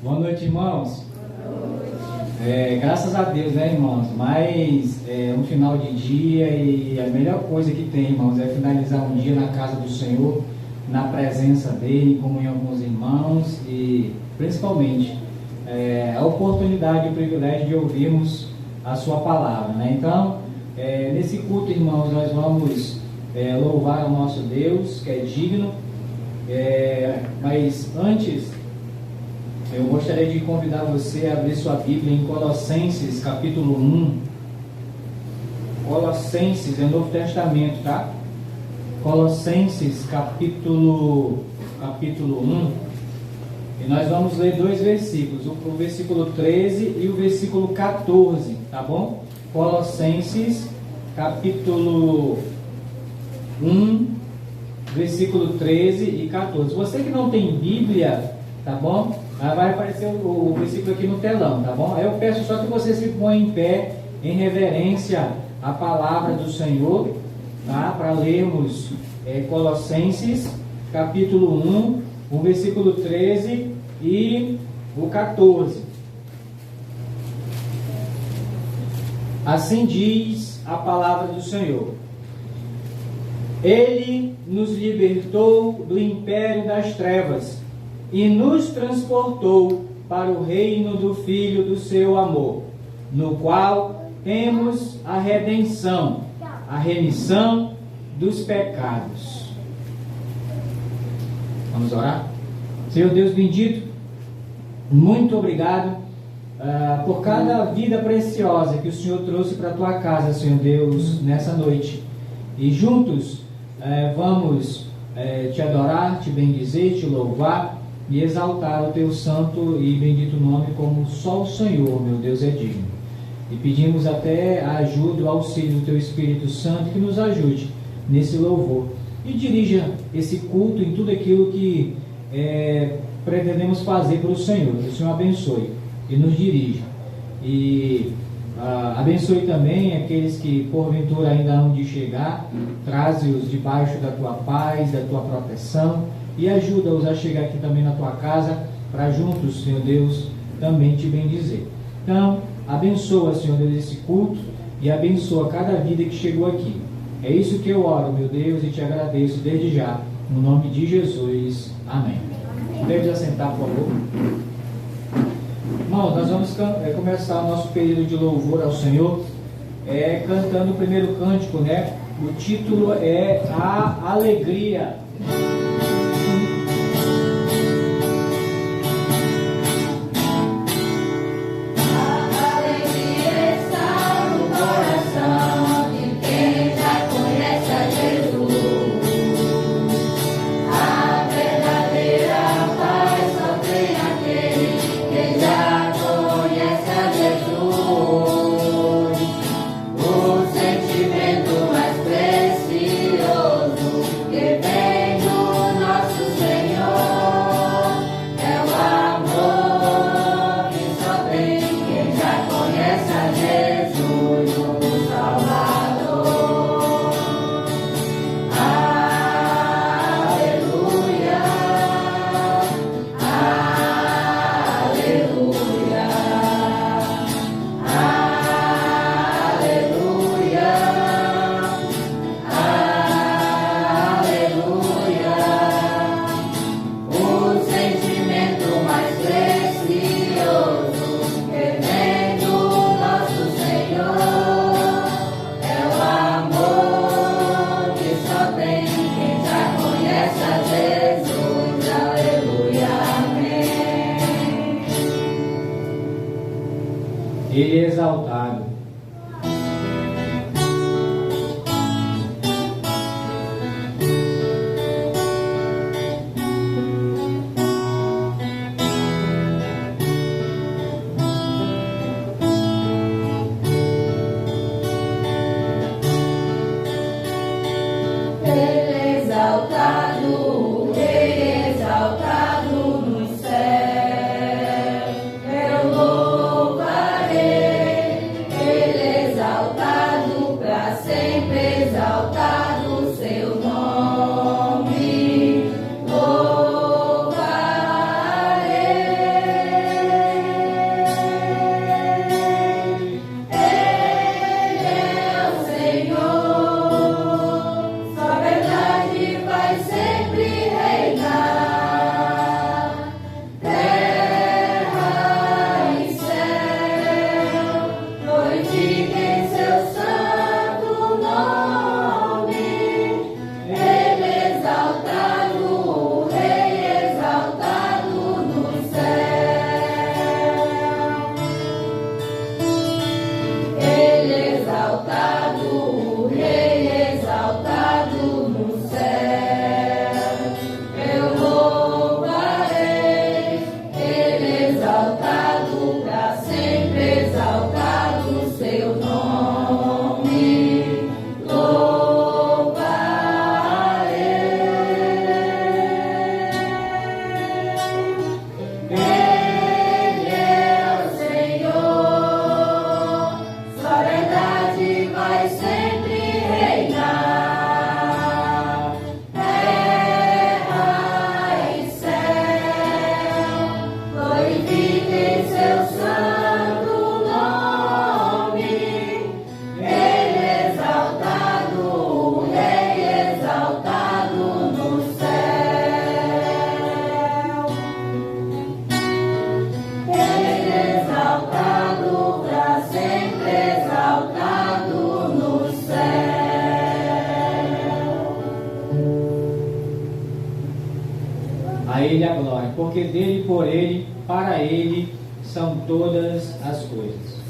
Boa noite, irmãos. Graças a Deus, né, irmãos? Mas um final de dia e a melhor coisa que tem, irmãos, é finalizar um dia na casa do Senhor, na presença dele, em comunhão com os irmãos e principalmente a oportunidade e o privilégio de ouvirmos a sua palavra, né? Então, nesse culto, irmãos, nós vamos louvar o nosso Deus, que é digno, mas antes eu gostaria de convidar você a abrir sua Bíblia em Colossenses capítulo 1. Colossenses é o Novo Testamento, tá? Colossenses capítulo 1. E nós vamos ler dois versículos, o versículo 13 e o versículo 14, tá bom? Colossenses capítulo 1, versículo 13 e 14. Você que não tem Bíblia, tá bom? Vai aparecer o versículo aqui no telão, tá bom? Aí eu peço só que você se ponha em pé em reverência à palavra do Senhor, tá? Para lermos Colossenses capítulo 1, o versículo 13 e o 14. Assim diz a palavra do Senhor: Ele nos libertou do império das trevas e nos transportou para o reino do Filho do seu amor, no qual temos a redenção, a remissão dos pecados. Vamos orar? Senhor Deus bendito, muito obrigado por cada vida preciosa que o Senhor trouxe para a tua casa, Senhor Deus, nessa noite. E juntos vamos te adorar, te bendizer, te louvar e exaltar o teu santo e bendito nome, como só o Senhor, meu Deus, é digno. E pedimos até a ajuda, o auxílio do teu Espírito Santo, que nos ajude nesse louvor e dirija esse culto em tudo aquilo que pretendemos fazer para o Senhor. Que o Senhor abençoe e nos dirija. E abençoe também aqueles que porventura ainda hão de chegar, traze-os debaixo da tua paz, da tua proteção, e ajuda-os a chegar aqui também na tua casa, para juntos, Senhor Deus, também te bendizer. Então, abençoa, Senhor Deus, esse culto, e abençoa cada vida que chegou aqui. É isso que eu oro, meu Deus, e te agradeço desde já, no nome de Jesus. Amém. Deve assentar, por favor. Irmãos, nós vamos começar o nosso período de louvor ao Senhor, cantando o primeiro cântico, né? O título é A Alegria. Ele é exaltado. Nos céus, eu louvarei. A Ele a glória, porque dele, por Ele, para Ele são todas as coisas.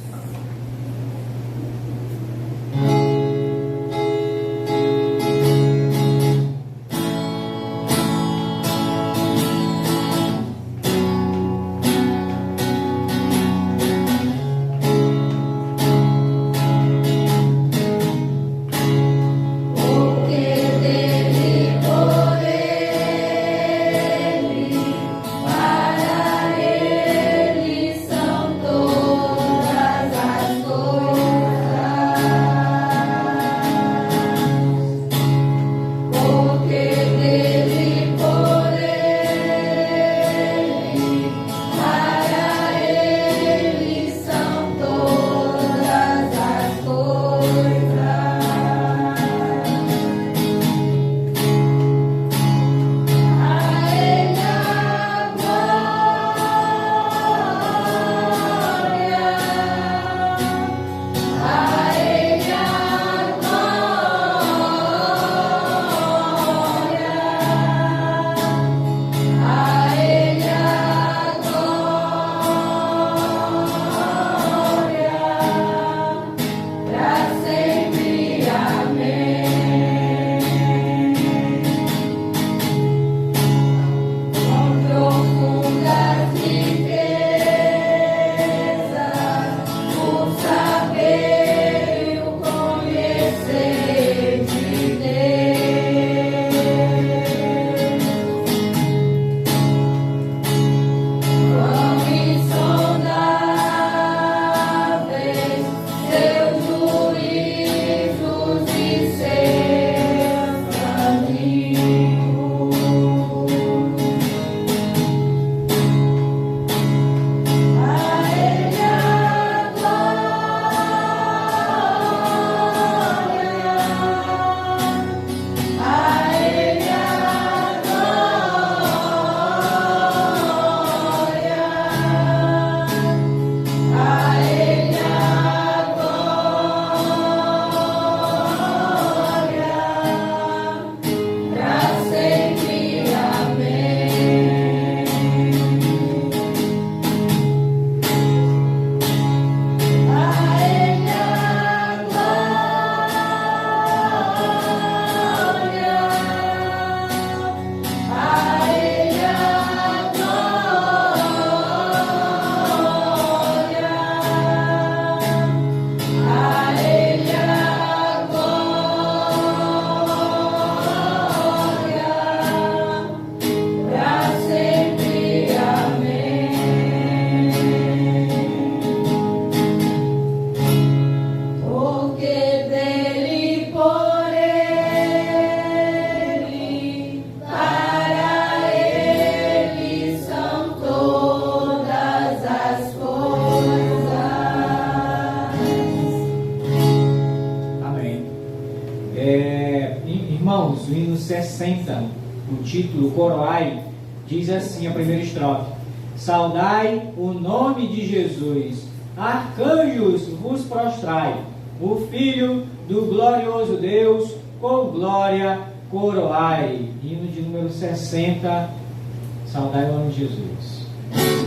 Irmãos, o hino 60, o título Coroai, diz assim a primeira estrofe: saudai o nome de Jesus, arcanjos vos prostrai, o Filho do glorioso Deus, com glória coroai. Hino de número 60, saudai o nome de Jesus. Glória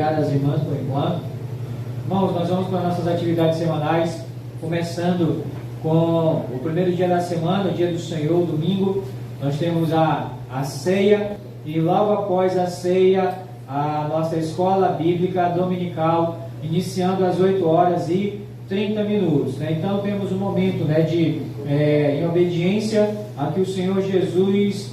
obrigado às irmãs por enquanto. Irmãos, nós vamos para nossas atividades semanais, começando com o primeiro dia da semana, o dia do Senhor, domingo. Nós temos a ceia, e logo após a ceia, a nossa escola bíblica dominical, iniciando às 8h30, né? Então temos um momento, né, em obediência a que o Senhor Jesus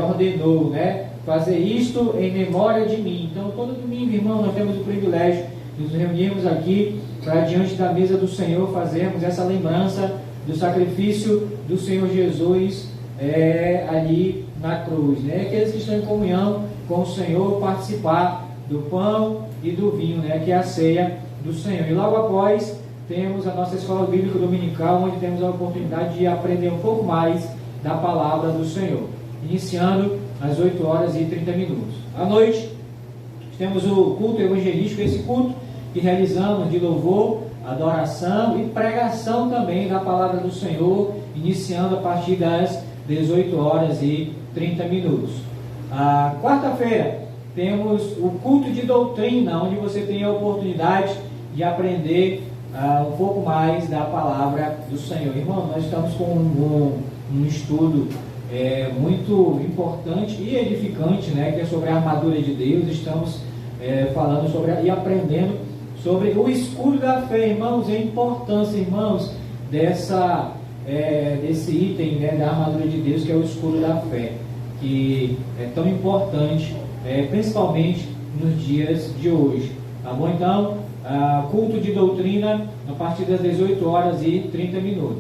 ordenou, né? Fazer isto em memória de mim. Então todo domingo, irmão, nós temos o privilégio de nos reunirmos aqui para diante da mesa do Senhor fazermos essa lembrança do sacrifício do Senhor Jesus ali na cruz, né? Aqueles que estão em comunhão com o Senhor participar do pão e do vinho, né? Que é a ceia do Senhor. E logo após temos a nossa escola bíblica dominical, onde temos a oportunidade de aprender um pouco mais da palavra do Senhor, iniciando às 8h30. À noite temos o culto evangelístico, esse culto que realizamos de louvor, adoração e pregação também da palavra do Senhor, iniciando a partir das 18h30. A quarta-feira temos o culto de doutrina, onde você tem a oportunidade de aprender um pouco mais da palavra do Senhor. Irmão, nós estamos com um estudo muito importante e edificante, né, que é sobre a armadura de Deus. Estamos falando sobre e aprendendo sobre o escudo da fé, irmãos, e a importância, irmãos, desse item, né, da armadura de Deus, que é o escudo da fé, que é tão importante, principalmente nos dias de hoje. Tá bom? Então, culto de doutrina a partir das 18h30.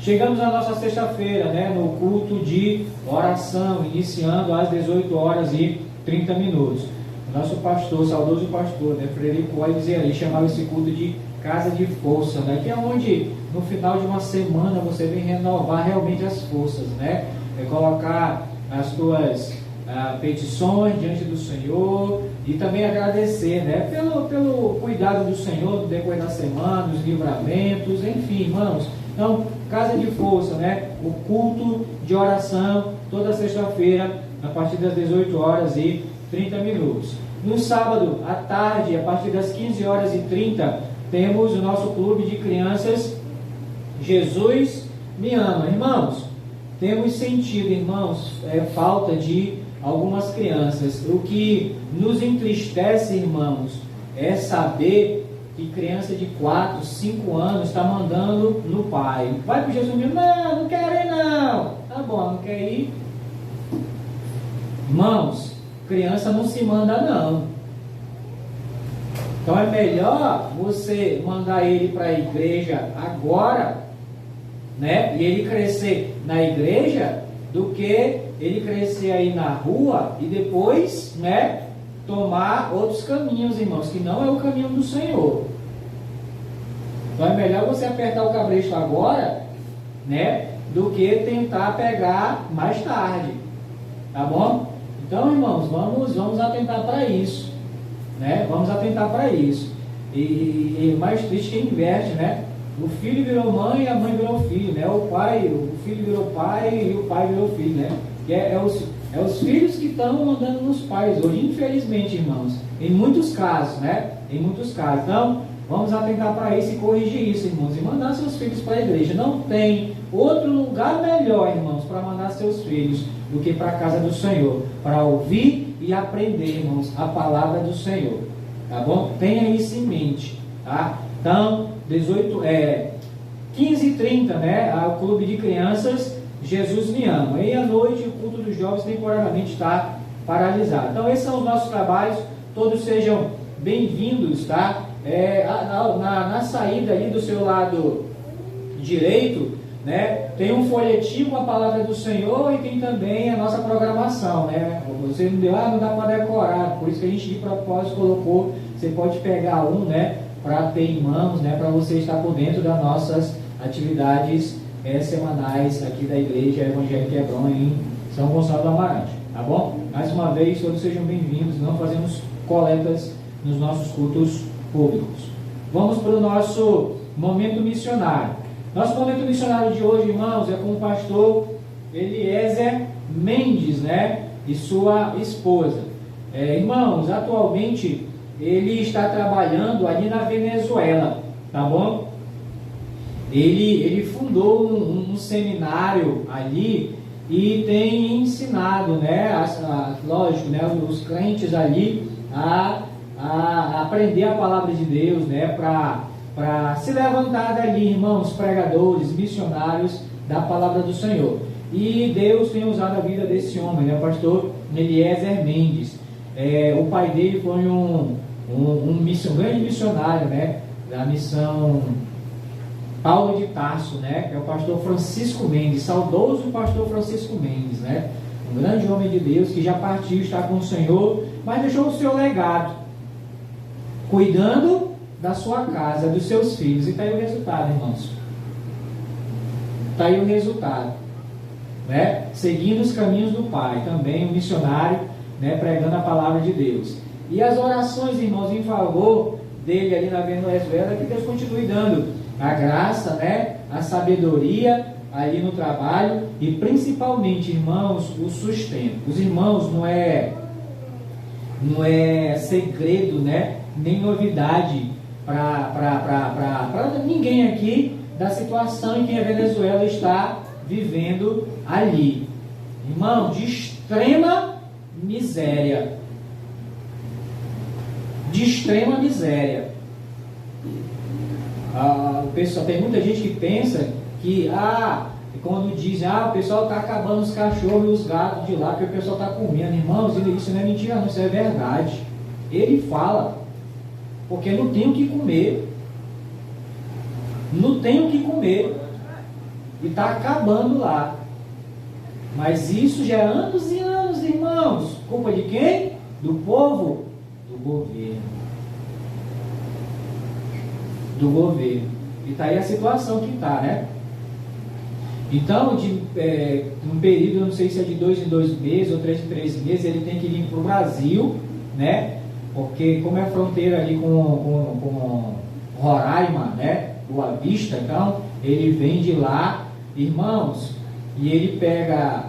Chegamos à nossa sexta-feira, né, no culto de oração, iniciando às 18h30. Nosso pastor, saudoso pastor, né, Frederico vai dizer ali, chamava esse culto de casa de força, né, que é onde no final de uma semana você vem renovar realmente as forças, né, colocar as tuas petições diante do Senhor e também agradecer, né, pelo cuidado do Senhor no decorrer da semana, os livramentos, enfim, irmãos. Então, casa de força, né, o culto de oração toda sexta-feira a partir das 18h30. No sábado à tarde, a partir das 15h30, temos o nosso clube de crianças Jesus Me Ama. Irmãos, temos sentido, irmãos, falta de algumas crianças. O que nos entristece, irmãos, é saber que criança de 4, 5 anos está mandando no pai. Vai para o Jesus Me Ama, não quero ir não. Tá bom, não quer ir? Irmãos, criança não se manda não. Então é melhor você mandar ele para a igreja agora, né, e ele crescer na igreja, do que ele crescer aí na rua e depois, né, tomar outros caminhos, irmãos, que não é o caminho do Senhor. Então é melhor você apertar o cabresto agora, né, do que tentar pegar mais tarde. Tá bom? Então, irmãos, vamos atentar para isso, né? Vamos atentar para isso. E mais triste que inverte, né? O filho virou mãe e a mãe virou filho, né? O filho virou pai e o pai virou filho, né? Que é os filhos que estão mandando nos pais hoje, infelizmente, irmãos. Em muitos casos, né? Em muitos casos. Então, vamos atentar para isso e corrigir isso, irmãos. E mandar seus filhos para a igreja. Não tem outro lugar melhor, irmãos, para mandar seus filhos do que para a casa do Senhor, para ouvir e aprender, irmãos, a palavra do Senhor, tá bom? Tenha isso em mente, tá? Então, 15h30, né, o clube de crianças Jesus Me Ama, e à noite o culto dos jovens temporariamente está paralisado. Então esses são os nossos trabalhos, todos sejam bem-vindos, tá? Na saída ali do seu lado direito, né, tem um folhetinho com a palavra do Senhor e tem também a nossa programação, né? Você não deu, não dá para decorar, por isso que a gente de propósito colocou, você pode pegar um, né, para ter em mãos, né, para você estar por dentro das nossas atividades semanais aqui da Igreja Evangélica Hebron em São Gonçalo do Amarante, tá bom? Mais uma vez, todos sejam bem-vindos, não fazemos coletas nos nossos cultos públicos. Vamos para o nosso momento missionário. Nosso momento missionário de hoje, irmãos, é com o pastor Eliezer Mendes, né, e sua esposa. Irmãos, atualmente ele está trabalhando ali na Venezuela, tá bom? Ele fundou um seminário ali e tem ensinado, né, lógico, né, os crentes ali a aprender a palavra de Deus, né, para se levantar dali, irmãos, pregadores, missionários da palavra do Senhor. E Deus tem usado a vida desse homem, né, o pastor Eliezer Mendes. O pai dele foi um grande missionário, né, da missão Paulo de Tarso, né, que é o pastor Francisco Mendes, saudoso pastor Francisco Mendes, né, um grande homem de Deus que já partiu, está com o Senhor, mas deixou o seu legado, cuidando da sua casa, dos seus filhos. E está aí o resultado, irmãos. Está aí o resultado, né, seguindo os caminhos do Pai, também um missionário, né, pregando a palavra de Deus. E as orações, irmãos, em favor dele ali na Venezuela, que Deus continue dando a graça, né, a sabedoria ali no trabalho e principalmente, irmãos, o sustento. Os irmãos, não é segredo, né, nem novidade para ninguém aqui da situação em que a Venezuela está vivendo ali. Irmão, de extrema miséria. De extrema miséria. O pessoal, tem muita gente que pensa que quando dizem, o pessoal está acabando os cachorros e os gatos de lá, que o pessoal está comendo. Irmãos, isso não é mentira não, isso é verdade. Ele fala, porque não tem o que comer. Não tem o que comer. E está acabando lá. Mas isso já é anos e anos, irmãos. Culpa de quem? Do povo? Do governo. Do governo. E está aí a situação que está, né? Então, um período, eu não sei se é de 2 em 2 meses ou 3 em 3 meses, ele tem que vir para o Brasil, né? Porque como é fronteira ali com Roraima, né? Boa Vista, então ele vem de lá, irmãos, e ele pega,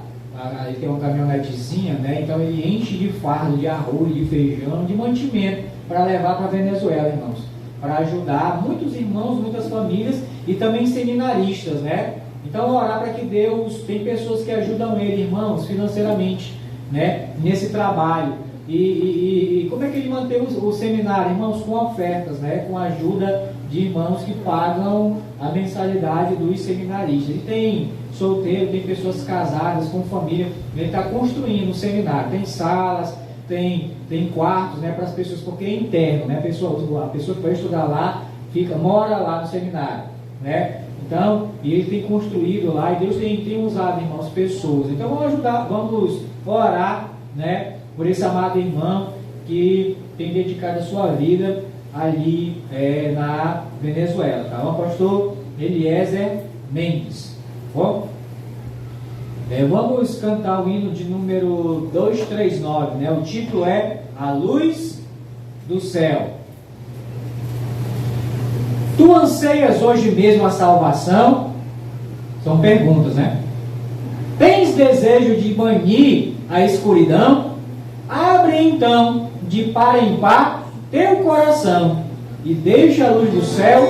ele tem uma caminhonetezinha, né? Então ele enche de fardo, de arroz, de feijão, de mantimento para levar para a Venezuela, irmãos, para ajudar muitos irmãos, muitas famílias e também seminaristas, né? Então orar para que Deus, tem pessoas que ajudam ele, irmãos, financeiramente, né? Nesse trabalho. E como é que ele mantém o seminário, irmãos? Com ofertas, né? Com a ajuda de irmãos que pagam a mensalidade dos seminaristas. Ele tem solteiro, tem pessoas casadas, com família. Ele está construindo um seminário. Tem salas, tem quartos, né? Para as pessoas, porque é interno, né? A pessoa que vai estudar lá, mora lá no seminário, né? Então, e ele tem construído lá, e Deus tem usado, irmãos, pessoas. Então vamos ajudar, vamos orar, né? Por esse amado irmão que tem dedicado a sua vida ali na Venezuela, tá bom? Pastor Eliezer Mendes, tá bom? Vamos cantar o hino de número 239, né? O título é A Luz do Céu. Tu anseias hoje mesmo a salvação? São perguntas, né? Tens desejo de banir a escuridão? Abre então, de par em par, teu coração e deixa a luz do céu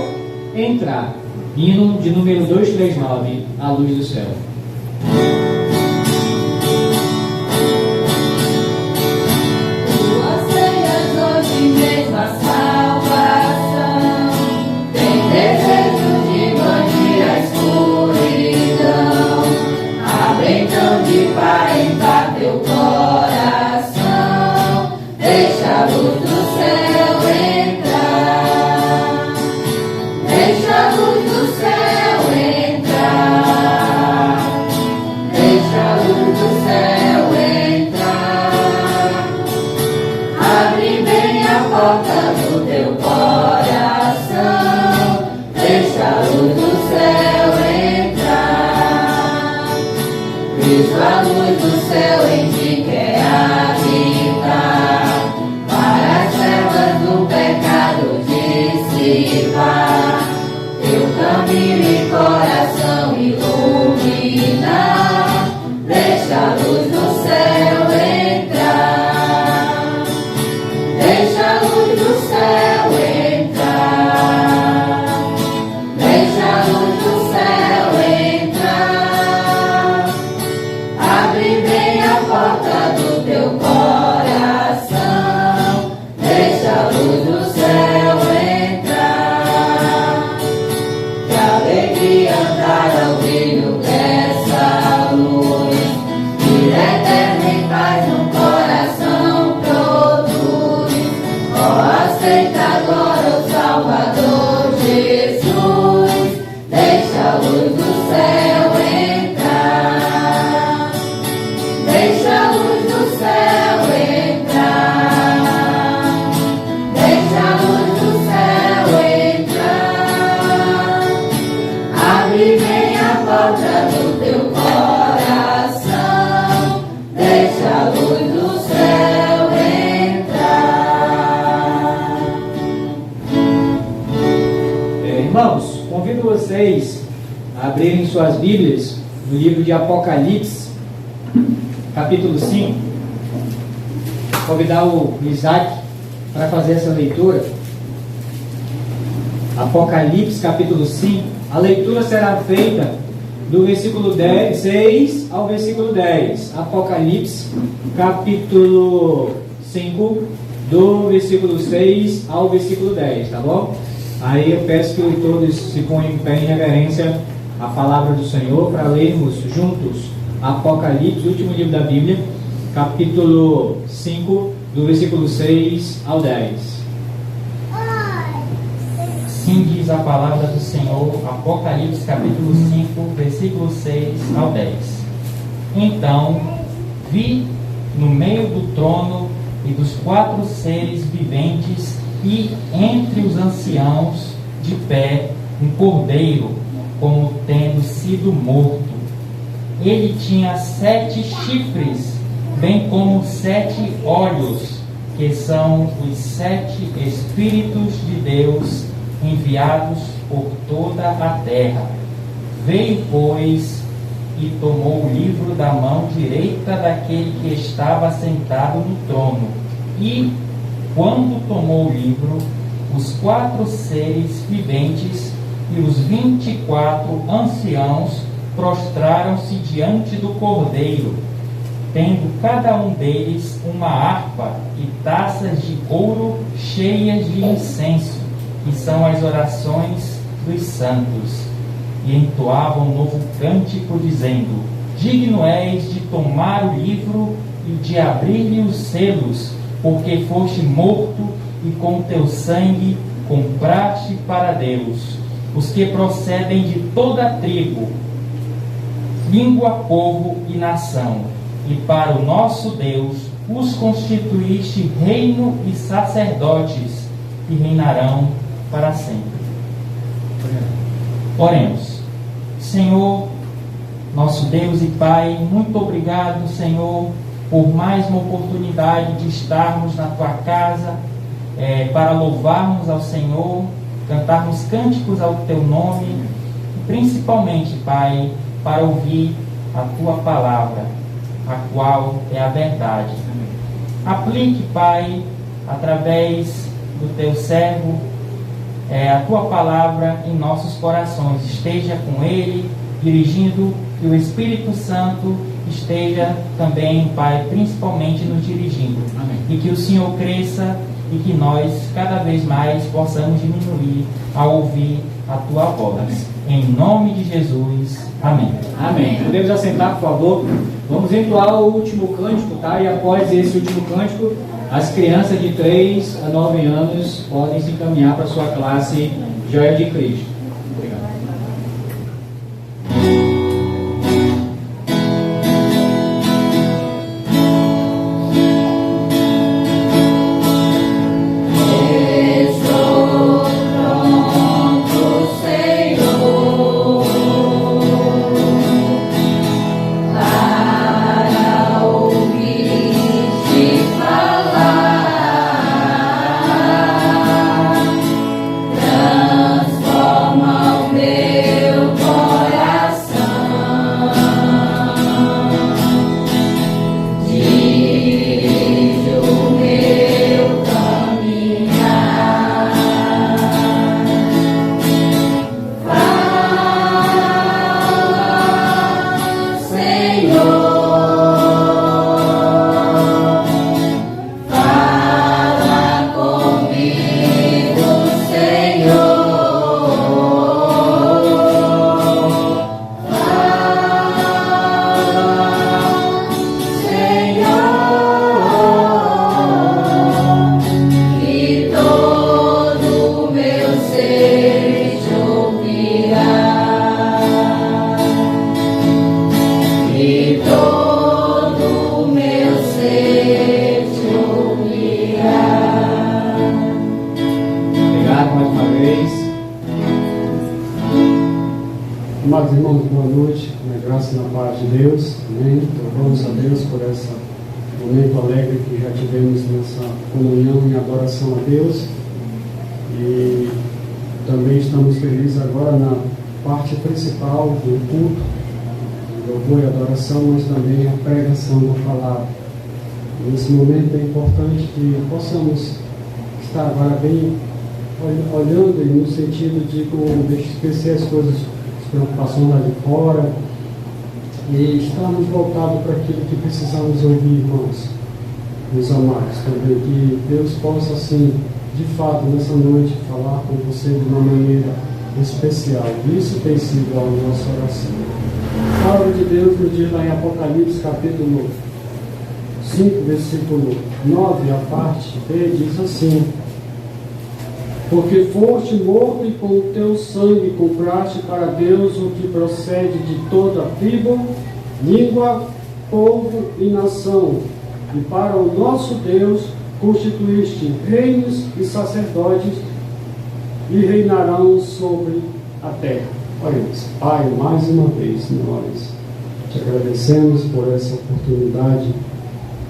entrar. Hino de número 239, A Luz do Céu. Tu anseias hoje mesmo a salvação, tem desejo de banir a escuridão. Abre então de par em par teu coração, deixa a luz do céu entrar. Deixa a luz do céu entrar. Deixa a luz do céu entrar. Abre bem a porta do teu coração. Deixa a luz do céu entrar. Cristo, a luz do céu em ti quer habitar, para as trevas do pecado dissipar, teu caminho e coração iluminar. Deixa a luz do céu entrar. Deixa a luz do Irmãos, convido vocês a abrirem suas Bíblias no livro de Apocalipse, capítulo 5. Convidar o Isaac para fazer essa leitura. Apocalipse, capítulo 5. A leitura será feita do versículo 6 ao versículo 10. Apocalipse, capítulo 5, do versículo 6 ao versículo 10, tá bom? Aí eu peço que todos se ponham em pé em reverência à palavra do Senhor para lermos juntos Apocalipse, último livro da Bíblia, capítulo 5, do versículo 6 ao 10. Assim diz a palavra do Senhor, Apocalipse capítulo 5, versículo 6 ao 10. Então vi no meio do trono e dos 4 seres viventes e entre os anciãos de pé um cordeiro, como tendo sido morto. Ele tinha 7 chifres, bem como 7 olhos, que são os 7 Espíritos de Deus enviados por toda a terra. Veio, pois, e tomou o livro da mão direita daquele que estava sentado no trono. E, quando tomou o livro, os 4 seres viventes e os 24 anciãos prostraram-se diante do Cordeiro, tendo cada um deles uma harpa e taças de ouro cheias de incenso, que são as orações dos santos, e entoavam um novo cântico, dizendo: Digno és de tomar o livro e de abrir-lhe os selos, porque foste morto e com teu sangue compraste para Deus os que procedem de toda a tribo, língua, povo e nação, e para o nosso Deus os constituíste reino e sacerdotes, e reinarão para sempre. Oremos. Senhor, nosso Deus e Pai, muito obrigado, Senhor, por mais uma oportunidade de estarmos na Tua casa, para louvarmos ao Senhor, cantarmos cânticos ao Teu nome, e principalmente, Pai, para ouvir a Tua palavra, a qual é a verdade. Aplique, Pai, através do Teu servo, a Tua palavra em nossos corações. Esteja com Ele, dirigindo, que o Espírito Santo esteja também, Pai, principalmente nos dirigindo. Amém. E que o Senhor cresça e que nós cada vez mais possamos diminuir ao ouvir a Tua voz. Em nome de Jesus. Amém. Amém. Podemos assentar, por favor? Vamos entoar o último cântico, tá? E após esse último cântico, as crianças de 3 a 9 anos podem se encaminhar para a sua classe Joia de Cristo. Obrigado. Amados irmãos, boa noite, na graça e na paz de Deus, amém. Louvamos a Deus por esse momento alegre que já tivemos nessa comunhão e adoração a Deus, e também estamos felizes agora na parte principal do culto, louvor e adoração, mas também a pregação da palavra. Nesse momento é importante que possamos estar agora bem olhando no sentido de esquecer as coisas, as preocupações lá de fora, e estarmos voltados para aquilo que precisamos ouvir, irmãos, meus amados, também que Deus possa, assim, de fato, nessa noite, falar com você de uma maneira especial. Isso tem sido a nossa oração. A palavra de Deus nos diz lá em Apocalipse, capítulo 5, versículo 9, a parte B, diz assim: porque foste morto e com o teu sangue compraste para Deus o que procede de toda tribo, língua, povo e nação, e para o nosso Deus constituíste reinos e sacerdotes, e reinarão sobre a terra. Olha isso, Pai, mais uma vez nós te agradecemos por essa oportunidade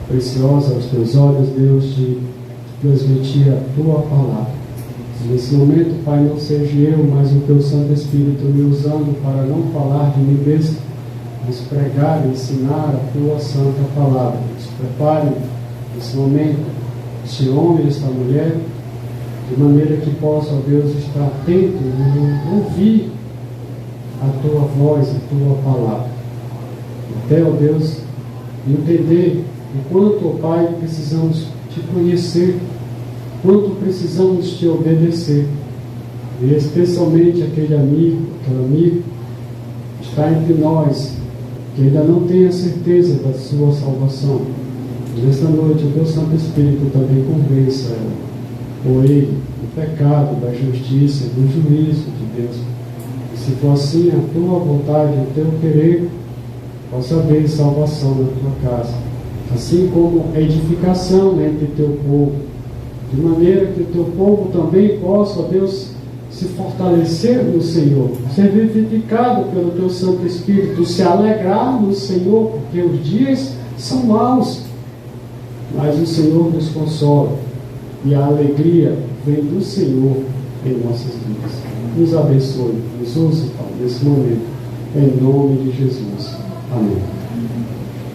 preciosa aos teus olhos, Deus, de transmitir a tua palavra. Nesse momento, Pai, não seja eu, mas o teu Santo Espírito me usando para não falar de mim mesmo, mas pregar e ensinar a tua santa palavra. Nos prepare nesse momento este homem, esta mulher, de maneira que possa, ó Deus, estar atento e ouvir a tua voz, a tua palavra. Até, ó Deus, entender o quanto, ó Pai, precisamos te conhecer, quanto precisamos te obedecer. E especialmente aquele amigo, aquele amigo que está entre nós, que ainda não tem a certeza da sua salvação. E nesta noite, o teu Santo Espírito também convença ela, ou ele, do pecado, da justiça, do juízo de Deus. E se for assim, a tua vontade, o teu querer, possa haver salvação na tua casa, assim como edificação entre teu povo, de maneira que o teu povo também possa, ó Deus, se fortalecer no Senhor, ser vivificado pelo teu Santo Espírito, se alegrar no Senhor, porque os dias são maus, mas o Senhor nos consola, e a alegria vem do Senhor em nossas vidas. Nos abençoe, nos use, Pai, nesse momento, em nome de Jesus. Amém.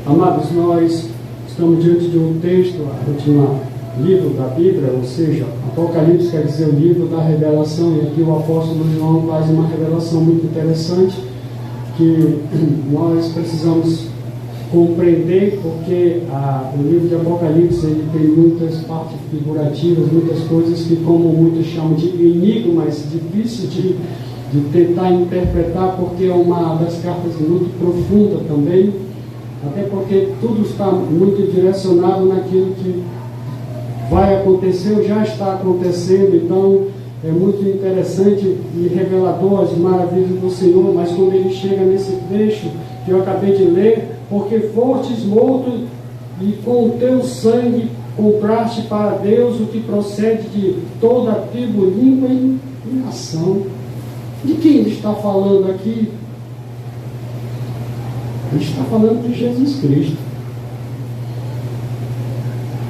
Amados, nós estamos diante de um texto, a última livro da Bíblia, ou seja, Apocalipse quer dizer o livro da revelação, e aqui o apóstolo João faz uma revelação muito interessante que nós precisamos compreender, porque o livro de Apocalipse ele tem muitas partes figurativas, muitas coisas que, como muitos chamam de enigmas, difícil de tentar interpretar, porque é uma das cartas muito profunda também, até porque tudo está muito direcionado naquilo que vai acontecer ou já está acontecendo. Então é muito interessante e revelador as maravilhas do Senhor, mas quando ele chega nesse trecho que eu acabei de ler, porque fostes morto e com o teu sangue compraste para Deus o que procede de toda a tribo, língua e nação. De quem ele está falando aqui? Ele está falando de Jesus Cristo.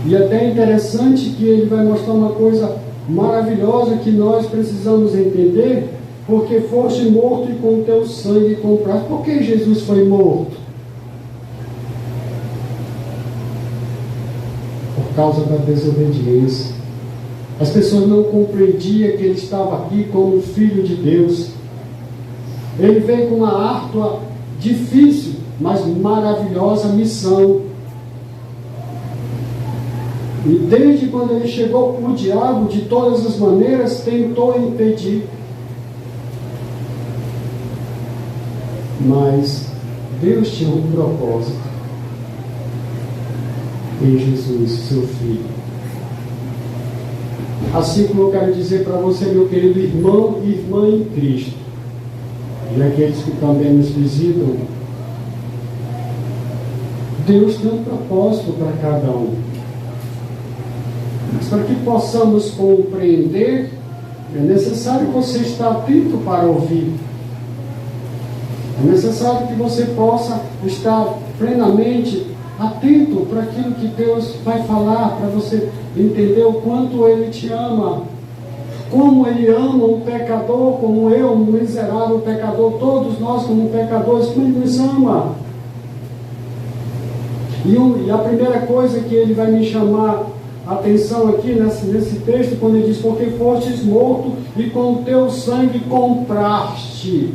E até é interessante que ele vai mostrar uma coisa maravilhosa que nós precisamos entender, porque foste morto e com teu sangue compraste. Por que Jesus foi morto? Por causa da desobediência. As pessoas não compreendiam que ele estava aqui como filho de Deus. Ele veio com uma árdua, difícil, mas maravilhosa missão. E desde quando ele chegou, o diabo, de todas as maneiras, tentou impedir. Mas Deus tinha um propósito em Jesus, seu Filho. Assim como eu quero dizer para você, meu querido irmão e irmã em Cristo, e aqueles que também nos visitam, Deus tem um propósito para cada um. Mas para que possamos compreender, é necessário que você esteja atento para ouvir. É necessário que você possa estar plenamente atento para aquilo que Deus vai falar, para você entender o quanto Ele te ama, como Ele ama um pecador, como eu, um miserável pecador, todos nós como pecadores, como Ele nos ama. E a primeira coisa que Ele vai me chamar a atenção aqui nesse texto, quando Ele diz, porque fostes morto e com o teu sangue compraste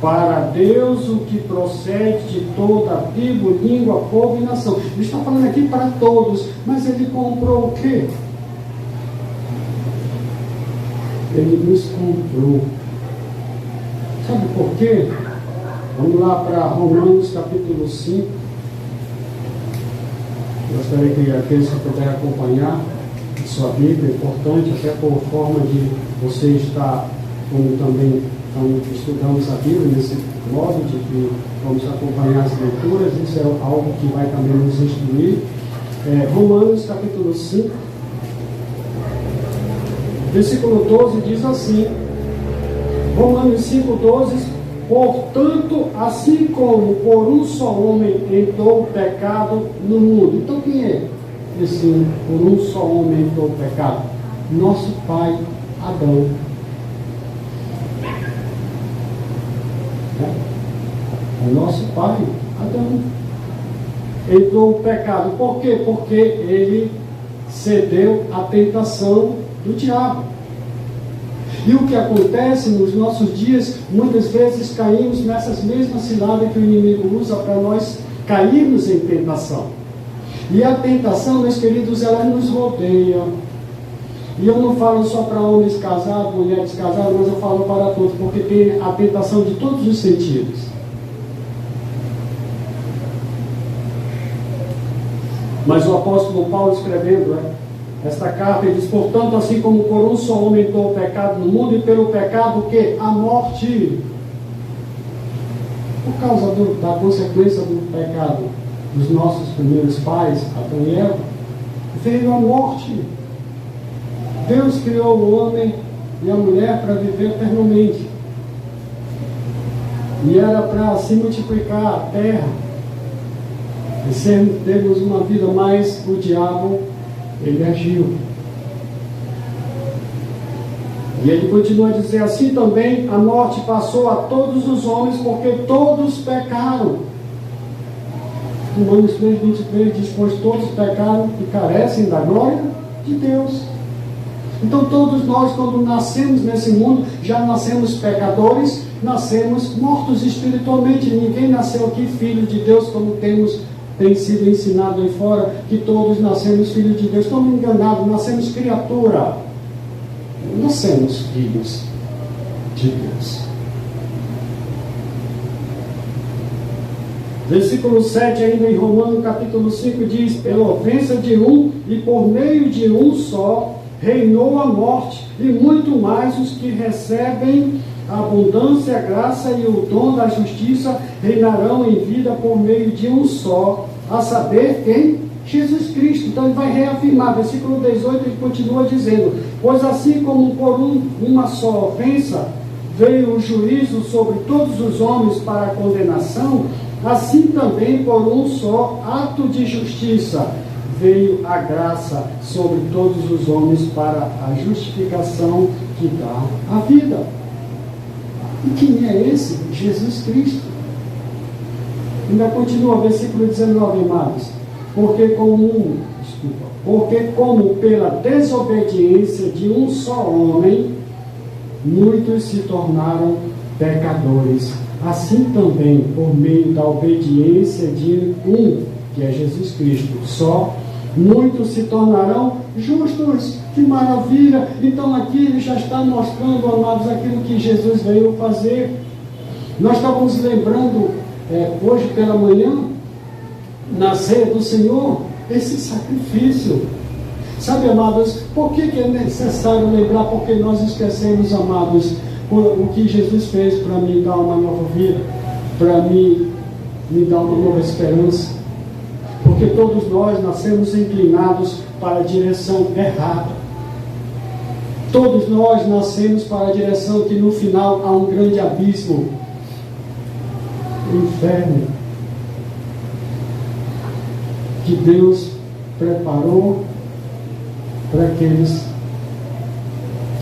para Deus o que procede de toda tribo, língua, povo e nação. Ele está falando aqui para todos, mas Ele comprou o quê? Ele nos comprou. Sabe por quê? Vamos lá para Romanos capítulo 5. Gostaria que aqueles que puderem acompanhar a sua Bíblia, é importante, até por forma de você estar, como também estudamos a Bíblia, nesse modo de que vamos acompanhar as leituras, isso é algo que vai também nos instruir. Romanos capítulo 5. Versículo 12 diz assim, Romanos 5,12, portanto, assim como por um só homem entrou o pecado no mundo. Então quem é esse por um só homem entrou o pecado? Nosso pai Adão. O nosso pai Adão entrou o pecado. Por quê? Porque ele cedeu à tentação do diabo. E o que acontece nos nossos dias, muitas vezes caímos nessas mesmas ciladas que o inimigo usa para nós cairmos em tentação. E a tentação, meus queridos, ela nos rodeia. E eu não falo só para homens casados, mulheres casadas, mas eu falo para todos, porque tem a tentação de todos os sentidos. Mas o apóstolo Paulo escrevendo esta carta, ele diz, portanto, assim como por um só homem entrou o pecado no mundo, e pelo pecado que? A morte. Por causa da consequência do pecado dos nossos primeiros pais, Adão e Eva, veio a morte. Deus criou o homem e a mulher para viver eternamente. E era para se multiplicar a terra e termos uma vida, mais o diabo, ele agiu. E ele continua a dizer, assim também a morte passou a todos os homens, porque todos pecaram. Romanos 3:23 diz, pois todos pecaram e carecem da glória de Deus. Então todos nós, quando nascemos nesse mundo, já nascemos pecadores, nascemos mortos espiritualmente. Ninguém nasceu aqui filho de Deus, como tem sido ensinado aí fora, que todos nascemos filhos de Deus. Estamos enganados, nascemos criatura. Nascemos filhos de Deus. Versículo 7, ainda em Romanos capítulo 5, diz, pela ofensa de um e por meio de um só, reinou a morte, e muito mais os que recebem a abundância, a graça e o dom da justiça reinarão em vida por meio de um só, a saber quem? Jesus Cristo. Então ele vai reafirmar, versículo 18, ele continua dizendo, pois assim como por uma só ofensa veio o juízo sobre todos os homens para a condenação, assim também por um só ato de justiça veio a graça sobre todos os homens para a justificação que dá a vida. E quem é esse? Jesus Cristo. Ainda continua, versículo 19, amados. Porque como pela desobediência de um só homem, muitos se tornaram pecadores. Assim também, por meio da obediência de um, que é Jesus Cristo, só, muitos se tornarão justos. Que maravilha! Então aqui ele já está mostrando, amados, aquilo que Jesus veio fazer. Nós estávamos lembrando hoje pela manhã, na ceia do Senhor, esse sacrifício. Sabe, amados, por que é necessário lembrar? Porque nós esquecemos, amados, o que Jesus fez para me dar uma nova vida, para me dar uma nova esperança. Porque todos nós nascemos inclinados para a direção errada. Todos nós nascemos para a direção que no final há um grande abismo, o inferno, que Deus preparou para aqueles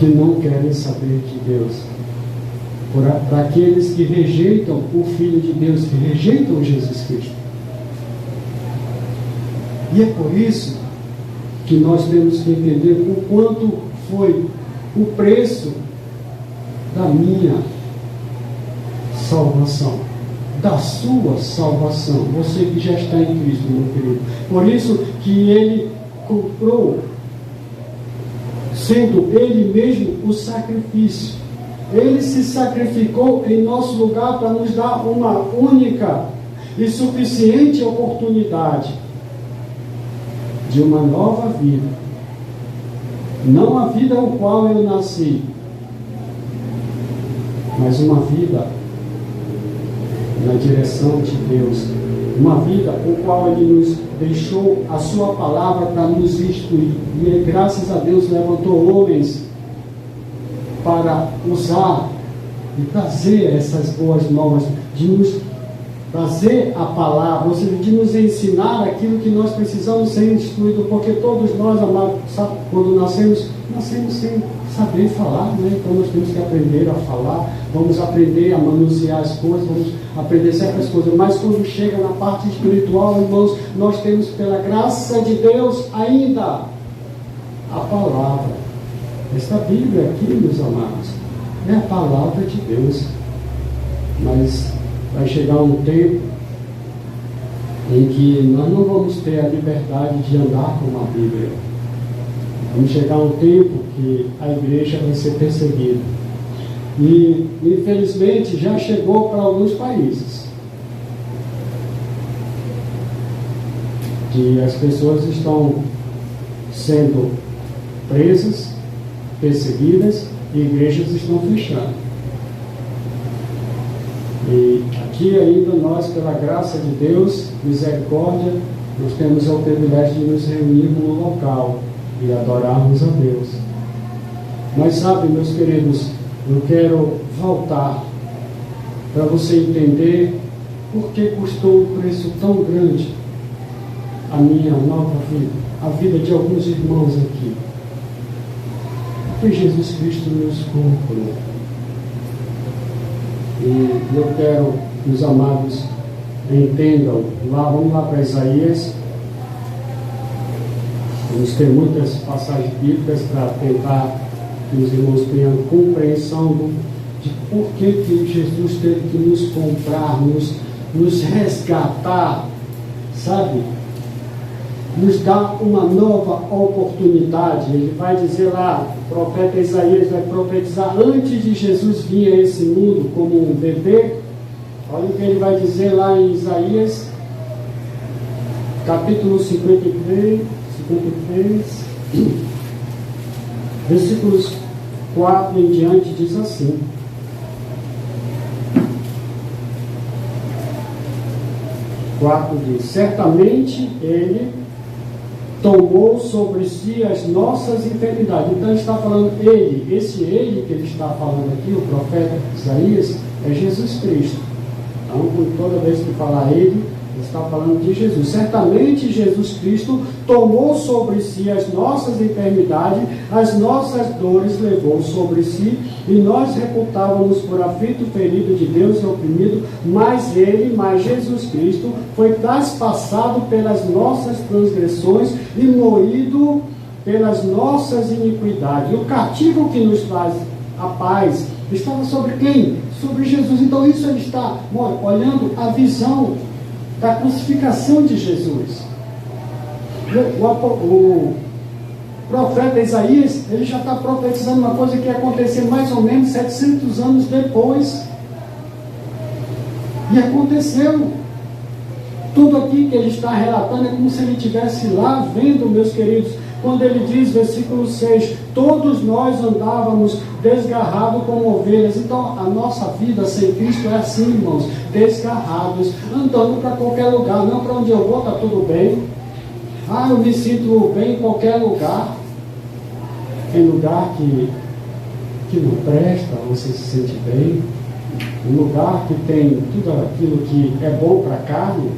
que não querem saber de Deus. Para aqueles que rejeitam o Filho de Deus, que rejeitam Jesus Cristo. E é por isso que nós temos que entender o quanto foi o preço da minha salvação, da sua salvação, você que já está em Cristo, meu querido. Por isso que Ele comprou, sendo Ele mesmo o sacrifício. Ele se sacrificou em nosso lugar para nos dar uma única e suficiente oportunidade de uma nova vida. Não a vida ao qual eu nasci, mas uma vida na direção de Deus. Uma vida o qual Ele nos deixou a sua palavra para nos instruir. E graças a Deus levantou homens para usar e trazer essas boas novas, de nos trazer a palavra, ou seja, de nos ensinar aquilo que nós precisamos ser instruídos, porque todos nós, amados, quando nascemos sem saber falar, né? Então nós temos que aprender a falar, vamos aprender a manusear as coisas, vamos aprender certas coisas, mas quando chega na parte espiritual, irmãos, nós temos, pela graça de Deus, ainda a palavra. Esta Bíblia aqui, meus amados, é a palavra de Deus. Mas vai chegar um tempo em que nós não vamos ter a liberdade de andar com a Bíblia. Vamos chegar um tempo que a igreja vai ser perseguida. E, infelizmente, já chegou para alguns países. Que as pessoas estão sendo presas, perseguidas, e igrejas estão fechando. E aqui ainda nós, pela graça de Deus, misericórdia, nós temos o privilégio de nos reunirmos no local e adorarmos a Deus. Mas sabe, meus queridos, eu quero voltar para você entender por que custou um preço tão grande a minha nova vida, a vida de alguns irmãos aqui. Porque Jesus Cristo nos comprou. E eu quero que os amados entendam. Vamos lá para Isaías. Vamos ter muitas passagens bíblicas para tentar que os irmãos tenham compreensão de por que Jesus teve que nos comprar, nos resgatar, sabe? Nos dá uma nova oportunidade. Ele vai dizer lá, o profeta Isaías vai profetizar antes de Jesus vir a esse mundo como um bebê. Olha o que ele vai dizer lá em Isaías, capítulo 53, versículos 4 em diante, diz assim: diz: certamente Ele tomou sobre si as nossas enfermidades. Então ele está falando Ele, esse Ele que ele está falando aqui, o profeta Isaías, é Jesus Cristo. Então, toda vez que falar Ele, ele está falando de Jesus. Certamente Jesus Cristo tomou sobre si as nossas enfermidades, as nossas dores levou sobre si, e nós reputávamos por aflito, ferido de Deus e oprimido, mas Jesus Cristo, foi traspassado pelas nossas transgressões e moído pelas nossas iniquidades. O castigo que nos traz a paz estava sobre quem? Sobre Jesus. Então isso ele está olhando a visão da crucificação de Jesus. O profeta Isaías, ele já está profetizando uma coisa que ia acontecer mais ou menos 700 anos depois. E aconteceu. Tudo aqui que ele está relatando é como se ele estivesse lá vendo, meus queridos, quando ele diz, versículo 6, todos nós andávamos desgarrados como ovelhas. Então a nossa vida sem Cristo é assim, irmãos, desgarrados, andando para qualquer lugar, não para onde eu vou, está tudo bem. Eu me sinto bem em qualquer lugar. Tem lugar que não presta, você se sente bem. Um lugar que tem tudo aquilo que é bom para a carne,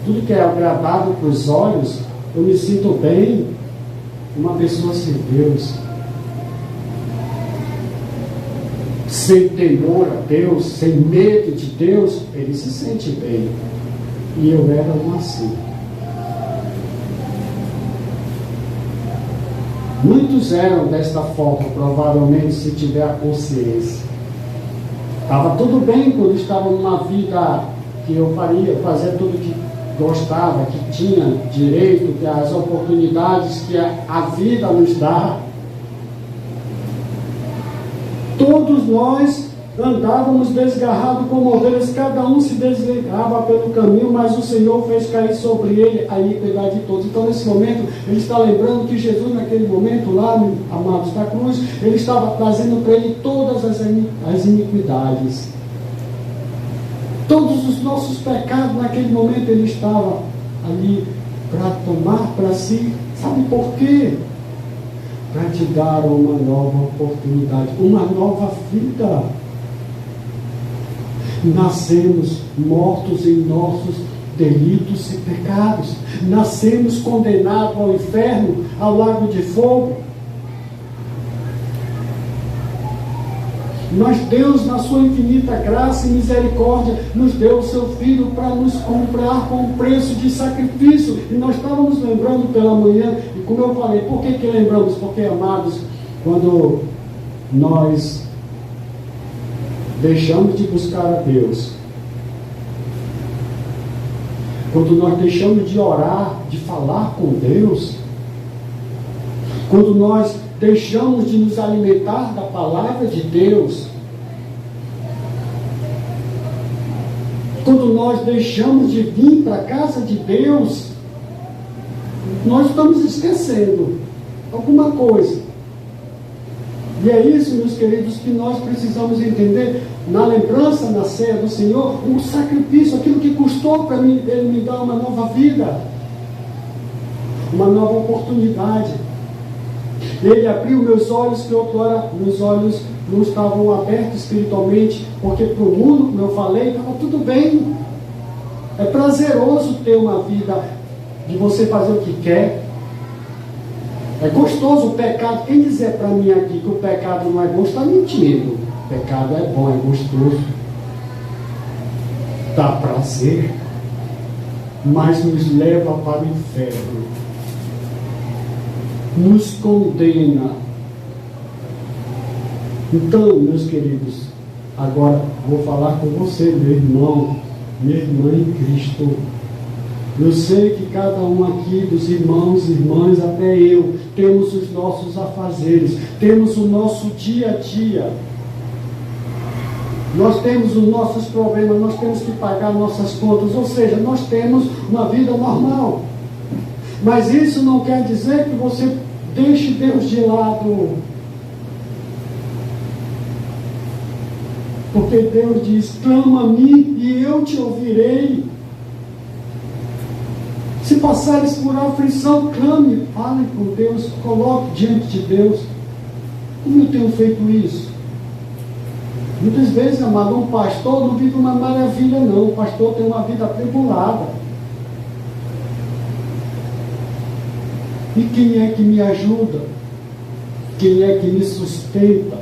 tudo que é agradável para os olhos, eu me sinto bem. Uma pessoa sem Deus, sem temor a Deus, sem medo de Deus, ele se sente bem. E eu era um assim. Muitos eram desta forma, provavelmente, se tiver a consciência. Estava tudo bem quando estava numa vida que eu fazia tudo que gostava, que tinha direito, que as oportunidades que a vida nos dá. Todos nós andávamos desgarrados como ovelhas, cada um se desviava pelo caminho, mas o Senhor fez cair sobre ele a iniquidade de todos. Então, nesse momento, ele está lembrando que Jesus, naquele momento lá, amados da cruz, ele estava trazendo para ele todas as iniquidades. Todos os nossos pecados, naquele momento, ele estava ali para tomar para si. Sabe por quê? Para te dar uma nova oportunidade, uma nova vida. Nascemos mortos em nossos delitos e pecados. Nascemos condenados ao inferno, ao lago de fogo. Mas Deus, na sua infinita graça e misericórdia, nos deu o seu Filho para nos comprar com um preço de sacrifício. E nós estávamos lembrando pela manhã, e como eu falei, por que lembramos? Porque, amados, quando nós deixamos de buscar a Deus, quando nós deixamos de orar, de falar com Deus, quando nós deixamos de nos alimentar da palavra de Deus, quando nós deixamos de vir para a casa de Deus, nós estamos esquecendo alguma coisa. E é isso, meus queridos, que nós precisamos entender na lembrança, na ceia do Senhor, o sacrifício, aquilo que custou para mim, Ele me dar uma nova vida, uma nova oportunidade. Ele abriu meus olhos, que outrora meus olhos não estavam abertos espiritualmente, porque para o mundo, como eu falei, estava tudo bem. É prazeroso ter uma vida de você fazer o que quer. É gostoso o pecado. Quem dizer para mim aqui que o pecado não é bom, está mentindo. O pecado é bom, é gostoso. Dá prazer, mas nos leva para o inferno. Nos condena. Então, meus queridos, agora vou falar com você, meu irmão, minha irmã em Cristo. Eu sei que cada um aqui, dos irmãos e irmãs, até eu, temos os nossos afazeres, temos o nosso dia a dia. Nós temos os nossos problemas, nós temos que pagar nossas contas, ou seja, nós temos uma vida normal. Mas isso não quer dizer que você deixe Deus de lado. Porque Deus diz: clama a mim e eu te ouvirei. Se passares por aflição, clame, fale com Deus, coloque diante de Deus. Como eu tenho feito isso? Muitas vezes, amado, um pastor não vive uma maravilha, não. O pastor tem uma vida atribulada. E quem é que me ajuda? Quem é que me sustenta?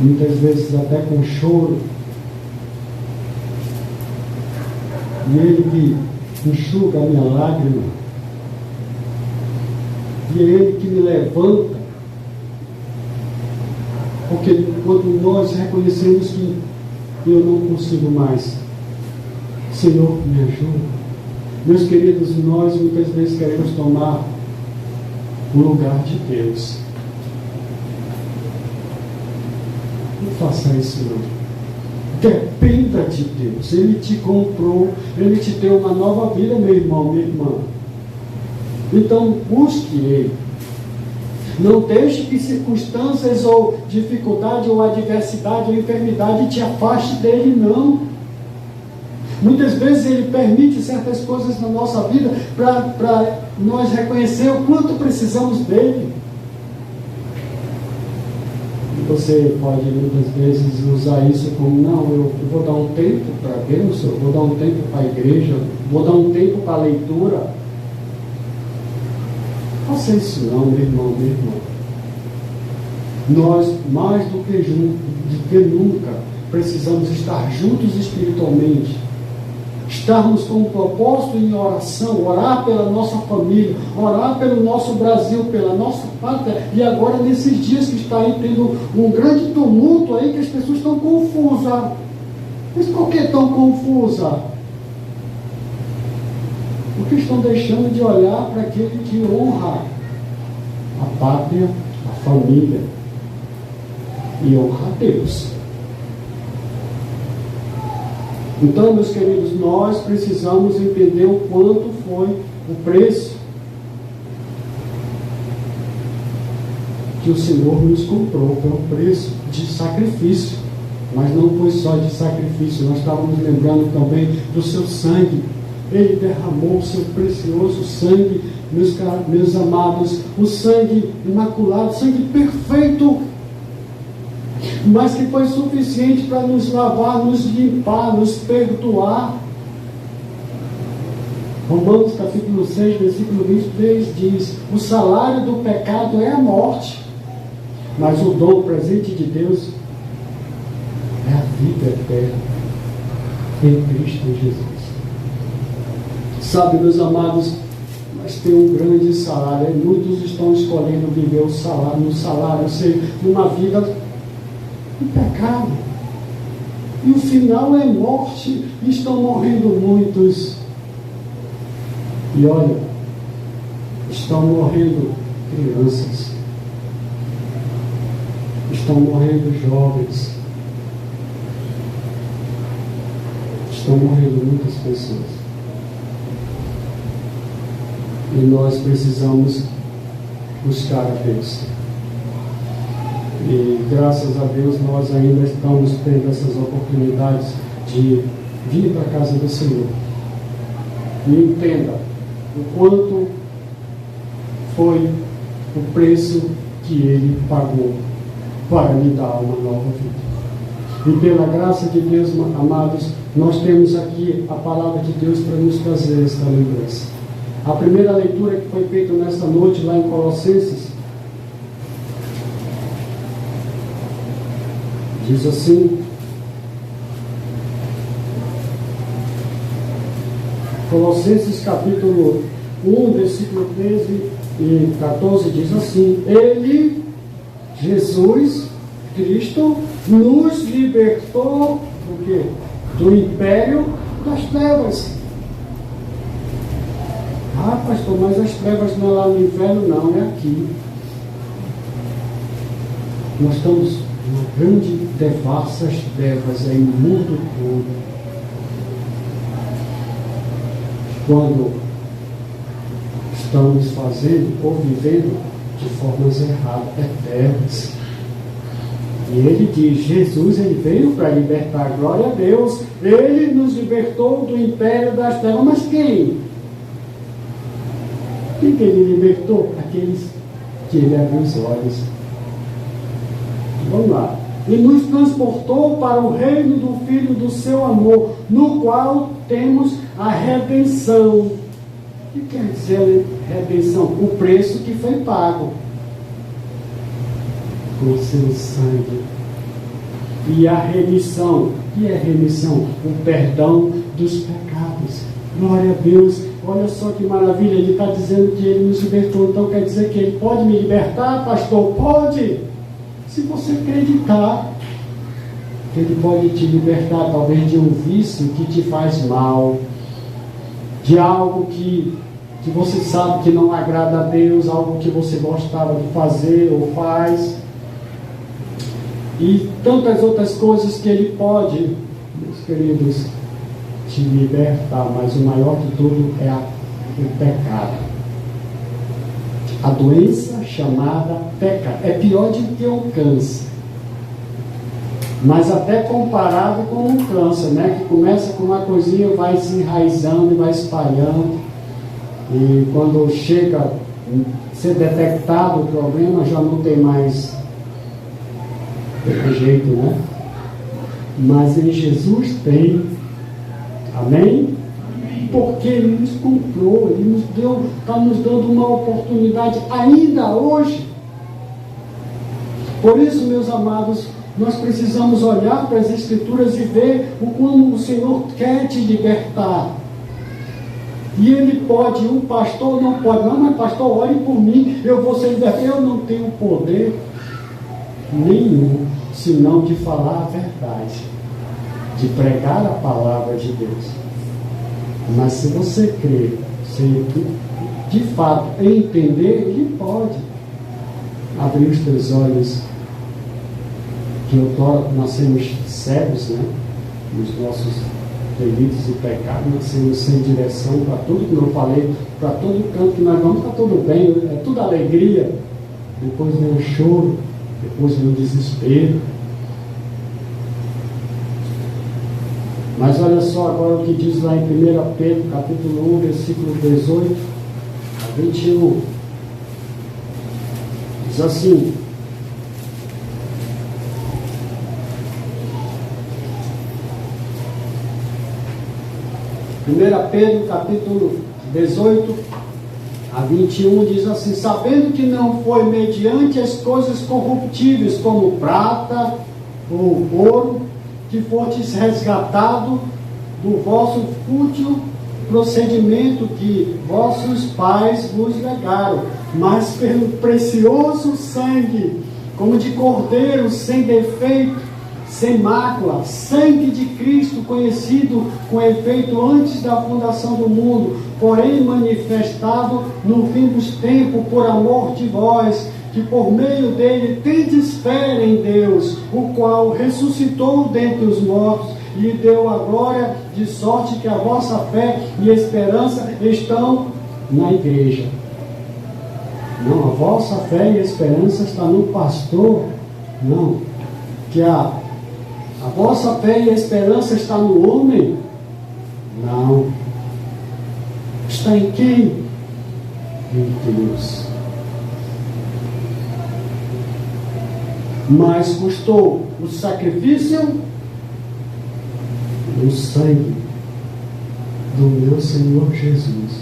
Muitas vezes até com choro. E Ele que enxuga a minha lágrima. E é Ele que me levanta. Porque quando nós reconhecemos que eu não consigo mais, Senhor, me ajuda. Meus queridos, nós muitas vezes queremos tomar o lugar de Deus. Não faça isso, não. Dependa de Deus. Ele te comprou, Ele te deu uma nova vida, meu irmão, minha irmã. Então, busque Ele. Não deixe que circunstâncias ou dificuldade ou adversidade ou enfermidade te afaste dele, não. Muitas vezes Ele permite certas coisas na nossa vida para nós reconhecer o quanto precisamos dele. Você pode muitas vezes usar isso como: não, eu vou dar um tempo para Deus, eu vou dar um tempo para a igreja, vou dar um tempo para a leitura. Não faça isso não, meu irmão, minha irmã. nós, mais do que nunca, precisamos estar juntos espiritualmente, estarmos com um propósito em oração, orar pela nossa família, orar pelo nosso Brasil, pela nossa pátria. E agora, nesses dias que está aí tendo um grande tumulto aí, que as pessoas estão confusas. Mas por que tão confusas? Porque estão deixando de olhar para aquele que honra a pátria, a família e honra a Deus. Então, meus queridos, nós precisamos entender o quanto foi o preço que o Senhor nos comprou. Foi um preço de sacrifício, mas não foi só de sacrifício. Nós estávamos lembrando também do seu sangue. Ele derramou o seu precioso sangue, meus amados, o sangue imaculado, sangue perfeito, mas que foi suficiente para nos lavar, nos limpar, nos perdoar. Romanos capítulo 6, versículo 23 diz: o salário do pecado é a morte, mas o dom presente de Deus é a vida eterna em Cristo Jesus. Sabe, meus amados, mas tem um grande salário, e muitos estão escolhendo viver no salário, ou seja, numa vida em pecado, e o final é morte, e estão morrendo muitos. E olha, estão morrendo crianças, estão morrendo jovens, estão morrendo muitas pessoas. E nós precisamos buscar a Deus. E graças a Deus nós ainda estamos tendo essas oportunidades de vir para a casa do Senhor. E entenda o quanto foi o preço que Ele pagou para lhe dar uma nova vida. E pela graça de Deus, amados, nós temos aqui a palavra de Deus para nos trazer esta lembrança. A primeira leitura que foi feita nesta noite lá em Colossenses diz assim: Colossenses capítulo 1, versículo 13 e 14 diz assim: Ele, Jesus Cristo, nos libertou do quê? Do império das trevas. Ah, pastor, mas as trevas não é lá no inferno, não, é aqui. Nós estamos uma grande devassas trevas aí no mundo todo. Quando estamos fazendo ou vivendo de formas erradas, eternas. E ele diz, Jesus, ele veio para libertar, glória a Deus. Ele nos libertou do império das trevas. Mas quem? Quem que ele libertou? Aqueles que ele abriu os olhos. Vamos lá. E nos transportou para o reino do Filho do seu amor, no qual temos a redenção. O que quer dizer redenção? O preço que foi pago com o seu sangue. E a remissão. O que é remissão? O perdão dos pecados. Glória a Deus. Olha só que maravilha. Ele está dizendo que ele nos libertou. Então quer dizer que ele pode me libertar, pastor? Pode! Se você acreditar que ele pode te libertar, talvez de um vício que te faz mal, de algo que você sabe que não agrada a Deus, algo que você gostava de fazer ou faz, e tantas outras coisas que ele pode, meus queridos, te libertar, mas o maior de tudo é o pecado. A doença chamada pecado. É pior do que o câncer. Mas até comparado com um câncer, né? Que começa com uma coisinha, vai se enraizando e vai espalhando. E quando chega a ser detectado o problema, já não tem mais jeito, né? Mas em Jesus tem. Amém? Porque Ele nos comprou, Ele nos deu, está nos dando uma oportunidade ainda hoje Por isso, meus amados, nós precisamos olhar para as Escrituras e ver o como o Senhor quer te libertar. E Ele pode, um pastor não pode, não, mas pastor, ore por mim, eu vou ser libertado. Eu não tenho poder nenhum, senão de falar a verdade, de pregar a palavra de Deus. Mas se você crer, se de fato entender, Ele pode abrir os teus olhos, que outrora nascemos cegos, né? Nos nossos delitos e pecados, nascemos sem direção para tudo que eu falei, para todo canto que nós vamos, está tudo bem, é tudo alegria. Depois vem o choro, depois vem o desespero. Mas olha só agora o que diz lá em 1 Pedro, capítulo 1, versículo 18 a 21. Diz assim: Pedro, capítulo 18 a 21, diz assim: sabendo que não foi mediante as coisas corruptíveis, como prata ou ouro, que fostes resgatado do vosso fútil procedimento que vossos pais vos legaram, mas pelo precioso sangue, como de cordeiro sem defeito, sem mácula, sangue de Cristo, conhecido com efeito antes da fundação do mundo, porém manifestado no fim dos tempos por amor de vós, que por meio dele tendes fé em Deus, o qual ressuscitou dentre os mortos e lhe deu a glória, de sorte que a vossa fé e esperança estão na igreja. Não, a vossa fé e esperança está no pastor. Não, que a vossa fé e esperança está no homem? Não. Está em quem? Em Deus. Mas custou o sacrifício, o sangue do meu Senhor Jesus,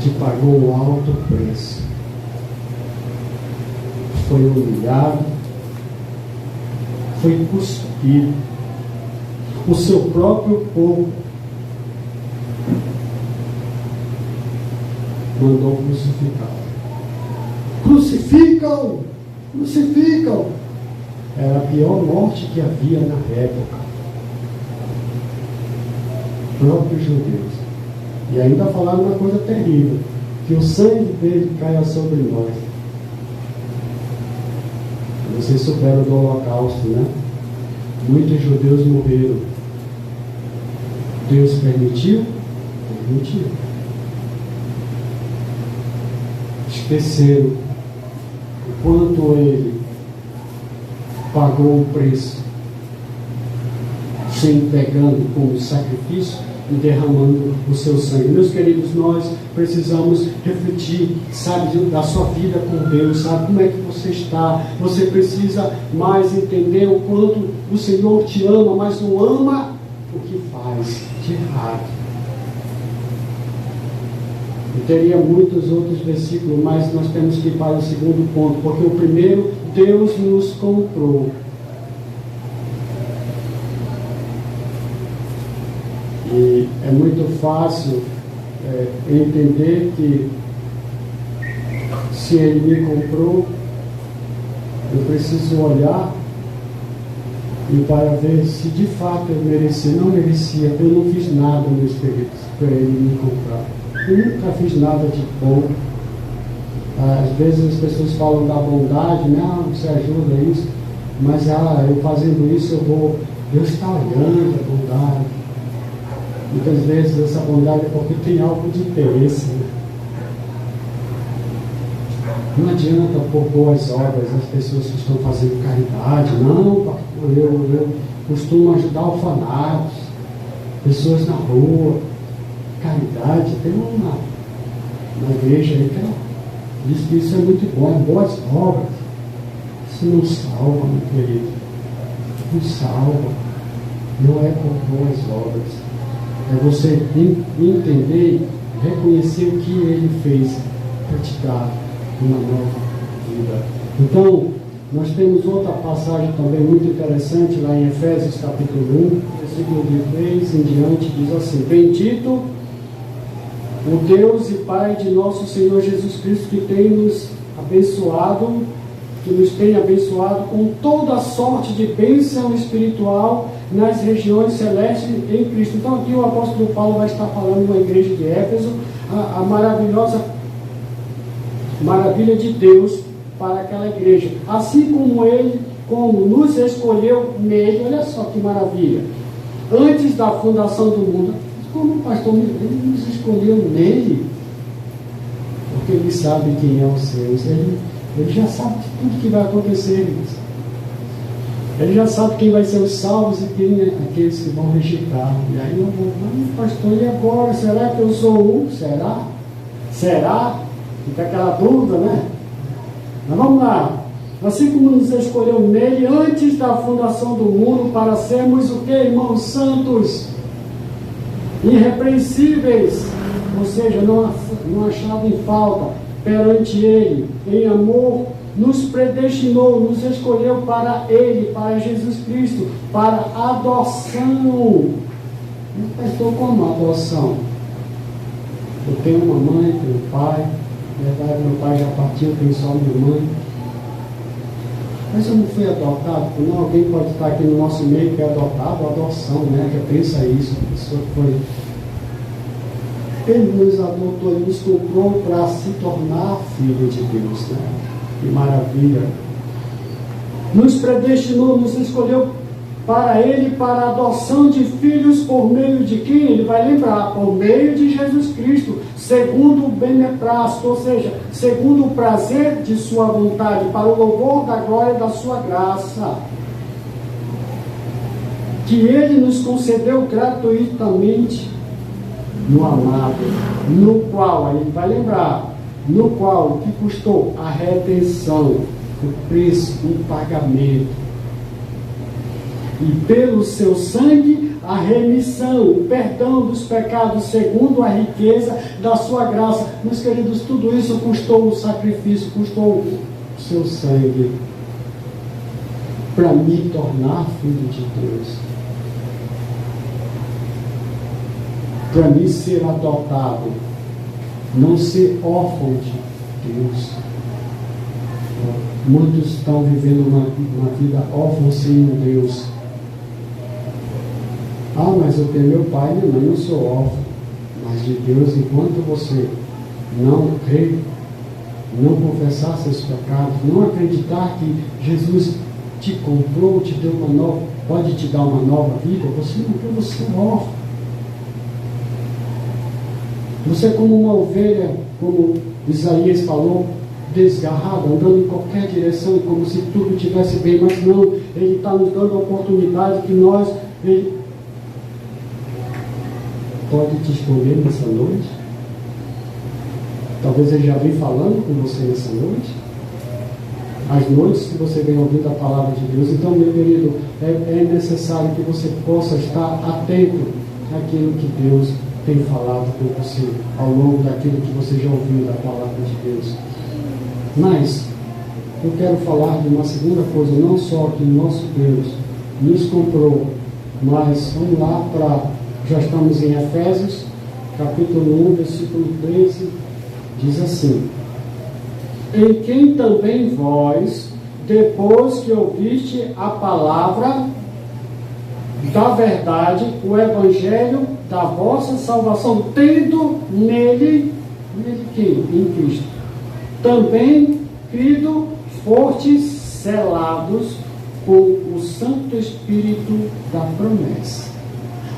que pagou um alto preço. Foi humilhado, foi cuspido, o seu próprio povo mandou crucificá-lo. Crucificam! Crucificam! Era a pior morte que havia na época. Próprios judeus. E ainda falaram uma coisa terrível: que o sangue dele caia sobre nós. Vocês souberam do Holocausto, né? Muitos judeus morreram. Deus permitiu? Permitiu. Esqueceram o quanto ele pagou o preço, se entregando como sacrifício e derramando o seu sangue. Meus queridos, nós precisamos refletir, sabe, da sua vida com Deus, sabe, como é que você está. Você precisa mais entender o quanto o Senhor te ama, mas não ama o que faz de errado. Eu teria muitos outros versículos, mas nós temos que ir para o segundo ponto, porque o primeiro, Deus nos comprou. E é muito fácil entender que se Ele me comprou, eu preciso olhar e para ver se de fato eu merecia. Não merecia, eu não fiz nada, meus queridos, para Ele me comprar. Eu nunca fiz nada de bom. Às vezes as pessoas falam da bondade, né? Você ajuda isso, mas eu fazendo isso Deus está olhando a bondade. Muitas vezes essa bondade é porque tem algo de interesse, né? Não adianta por boas obras as pessoas que estão fazendo caridade. Não, eu costumo ajudar orfanatos, pessoas na rua. Caridade, tem uma igreja aí que diz que isso é muito bom, boas obras. Isso não salva, meu querido. Não salva. Não é por boas obras. É você entender, reconhecer o que Ele fez para te dar uma nova vida. Então, nós temos outra passagem também muito interessante lá em Efésios capítulo 1, versículo de 3 em diante, diz assim: Bendito o Deus e Pai de nosso Senhor Jesus Cristo, que nos tem abençoado com toda sorte de bênção espiritual nas regiões celestes em Cristo. Então aqui o apóstolo Paulo vai estar falando na igreja de Éfeso, a maravilha de Deus para aquela igreja. Assim como nos escolheu nele, olha só que maravilha, antes da fundação do mundo. Como o pastor, ele nos escolheu nele, porque ele sabe quem é o Senhor. Ele já sabe de tudo que vai acontecer. Ele já sabe quem vai ser os salvos e quem é aqueles que vão rejeitar. E aí eu vou, pastor, e agora? Será que eu sou um? Será? Será? Fica aquela dúvida, né? Mas vamos lá. Assim como nos escolheu nele antes da fundação do mundo, para sermos o que, irmãos santos? Irrepreensíveis, ou seja, não achado em falta perante ele, em amor, nos predestinou, nos escolheu para ele, para Jesus Cristo, para adoção. Pastor, como adoção? Eu tenho uma mãe, tenho um pai, na verdade meu pai já partiu, tenho só minha mãe. Mas eu não fui adotado, não, alguém pode estar aqui no nosso meio que é adotado, adoção, né? Já pensa isso, a pessoa foi. Ele nos adotou, ele nos comprou para se tornar filho de Deus, né? Que maravilha! Nos predestinou, nos escolheu para ele, para a adoção de filhos por meio de quem? Ele vai lembrar, por meio de Jesus Cristo, segundo o beneplácito, ou seja, segundo o prazer de sua vontade, para o louvor da glória da sua graça, que ele nos concedeu gratuitamente no amado, no qual, ele vai lembrar, no qual que custou a redenção, o preço, o pagamento, e pelo seu sangue a remissão, o perdão dos pecados segundo a riqueza da sua graça. Meus queridos, tudo isso custou o sacrifício, custou o seu sangue para me tornar filho de Deus, para mim ser adotado, não ser órfão de Deus. Muitos estão vivendo uma vida órfã sem Deus. Ah, mas eu tenho meu pai e minha mãe, eu sou órfão. Mas de Deus, enquanto você não crer, não confessar seus pecados, não acreditar que Jesus te comprou, te deu uma nova, pode te dar uma nova vida, você é órfão. Você é como uma ovelha, como Isaías falou, desgarrada, andando em qualquer direção, como se tudo estivesse bem, mas não, ele está nos dando a oportunidade que ele pode te escolher nessa noite. Talvez ele já vem falando com você nessa noite, as noites que você vem ouvindo a palavra de Deus. Então, meu querido, é necessário que você possa estar atento àquilo que Deus tem falado com você ao longo daquilo que você já ouviu da palavra de Deus. Mas eu quero falar de uma segunda coisa, não só que o nosso Deus nos comprou, mas vamos lá já estamos em Efésios, capítulo 1, versículo 13, diz assim: em quem também vós, depois que ouviste a palavra da verdade, o evangelho da vossa salvação, tendo nele quem? Em Cristo, também crido, fostes selados com o Santo Espírito da promessa.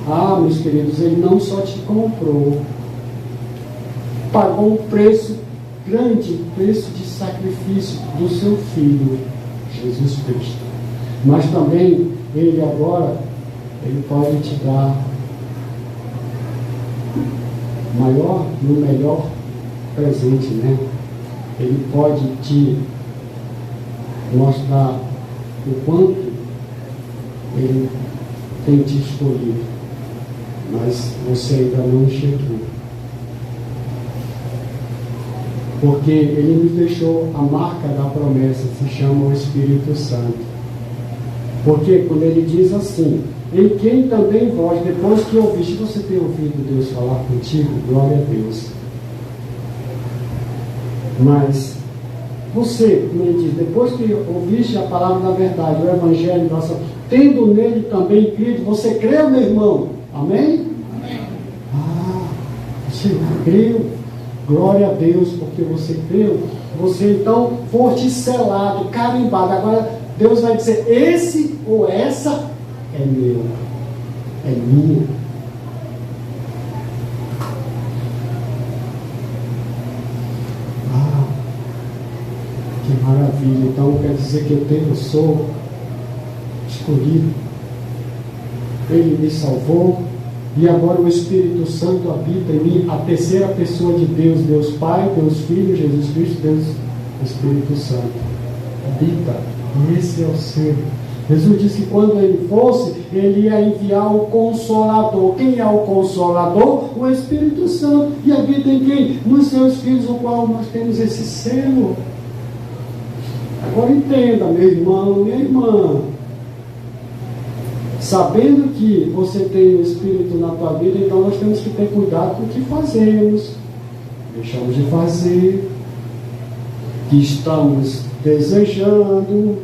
Ah, meus queridos, ele não só te comprou, pagou um preço grande, preço de sacrifício do seu Filho, Jesus Cristo. Mas também, ele agora, ele pode te dar maior e o melhor presente, né? Ele pode te mostrar o quanto ele tem te escolhido, mas você ainda não chegou. Porque Ele nos deixou a marca da promessa, se chama o Espírito Santo. Porque quando Ele diz assim, em quem também vós, depois que ouviste, você tem ouvido Deus falar contigo, glória a Deus. Mas você, como Ele diz, depois que ouviste a palavra da verdade, o Evangelho, tendo nele também crido, você creu, meu irmão? Amém? Amém. Você creu, glória a Deus, porque você creu. Você então foste selado, carimbado. Agora Deus vai dizer, esse ou essa é meu, é minha. Que maravilha. Então quer dizer que eu sou escolhido. Ele me salvou. E agora o Espírito Santo habita em mim, a terceira pessoa de Deus, Deus Pai, Deus Filho, Jesus Cristo, Deus Espírito Santo. Habita. Esse é o seu. Jesus disse que quando Ele fosse, Ele ia enviar o Consolador. Quem é o Consolador? O Espírito Santo. E habita em quem? Nos seus filhos, o qual nós temos esse selo. Agora entenda, meu irmão, minha irmã. Sabendo que você tem o Espírito na tua vida, então nós temos que ter cuidado com o que fazemos. Deixamos de fazer. Que estamos desejando.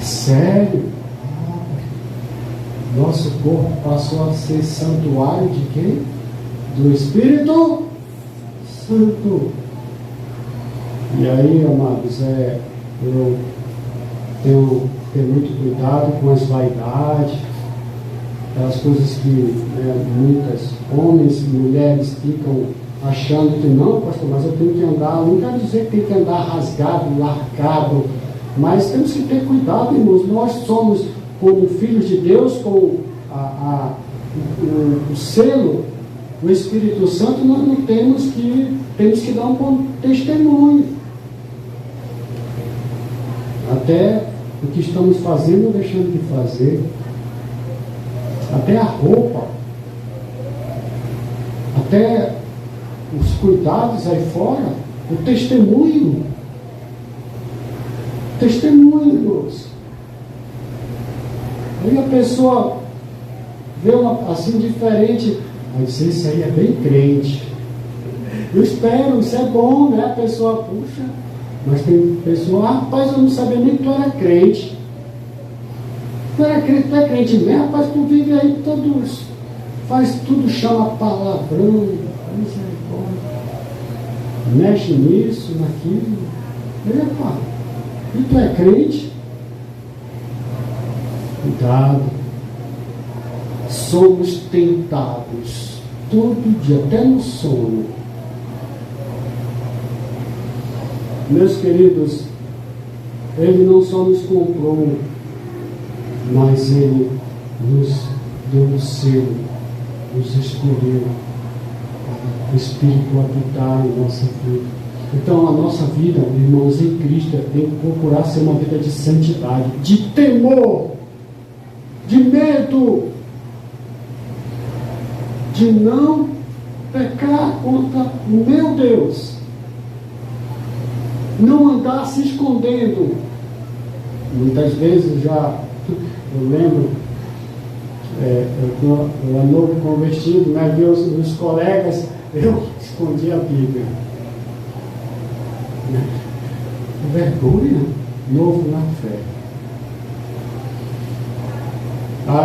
Sério? Nosso corpo passou a ser santuário de quem? Do Espírito Santo. E aí, amados, eu tenho que ter muito cuidado com as vaidades, aquelas coisas que muitos homens e mulheres ficam achando que não, pastor, mas eu tenho que andar, não quero dizer que tem que andar rasgado, largado, mas temos que ter cuidado, irmãos. Nós somos, como filhos de Deus, com o selo, o Espírito Santo, nós não temos que dar um bom testemunho. Até o que estamos fazendo ou deixando de fazer. Até a roupa. Até os cuidados aí fora. O testemunho. Testemunhos. Aí a pessoa vê uma assim diferente. Mas isso aí é bem crente. Eu espero, isso é bom, né? A pessoa, puxa. Mas tem pessoa, rapaz, eu não sabia nem que tu era crente. Tu era crente, tu é crente mesmo? Rapaz, tu vive aí todos, faz tudo, chama palavrão, mexe nisso, naquilo. Epa, e tu é crente? Cuidado. Somos tentados todo dia, até no sono. Meus queridos, Ele não só nos comprou, mas Ele nos deu o selo, nos escolheu para o Espírito habitar em nossa vida. Então a nossa vida, irmãos, em Cristo, tem que procurar ser uma vida de santidade, de temor, de medo, de não pecar contra o meu Deus. Não andar se escondendo. Muitas vezes eu lembro, eu era novo convertido, né, os colegas, eu escondi a Bíblia. Vergonha, novo na fé.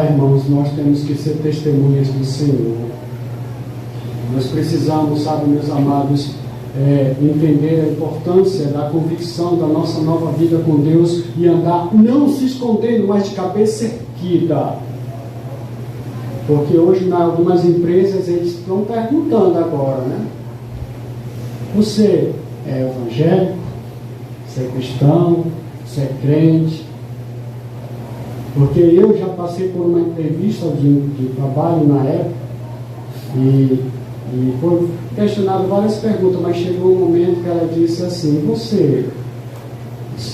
Irmãos, nós temos que ser testemunhas do Senhor. Nós precisamos, sabe, meus amados, entender a importância da convicção da nossa nova vida com Deus e andar não se escondendo, mas de cabeça erguida. Porque hoje, em algumas empresas, eles estão perguntando agora, né? Você é evangélico? Você é cristão? Você é crente? Porque eu já passei por uma entrevista de trabalho na época e foi questionado várias perguntas, mas chegou um momento que ela disse assim, você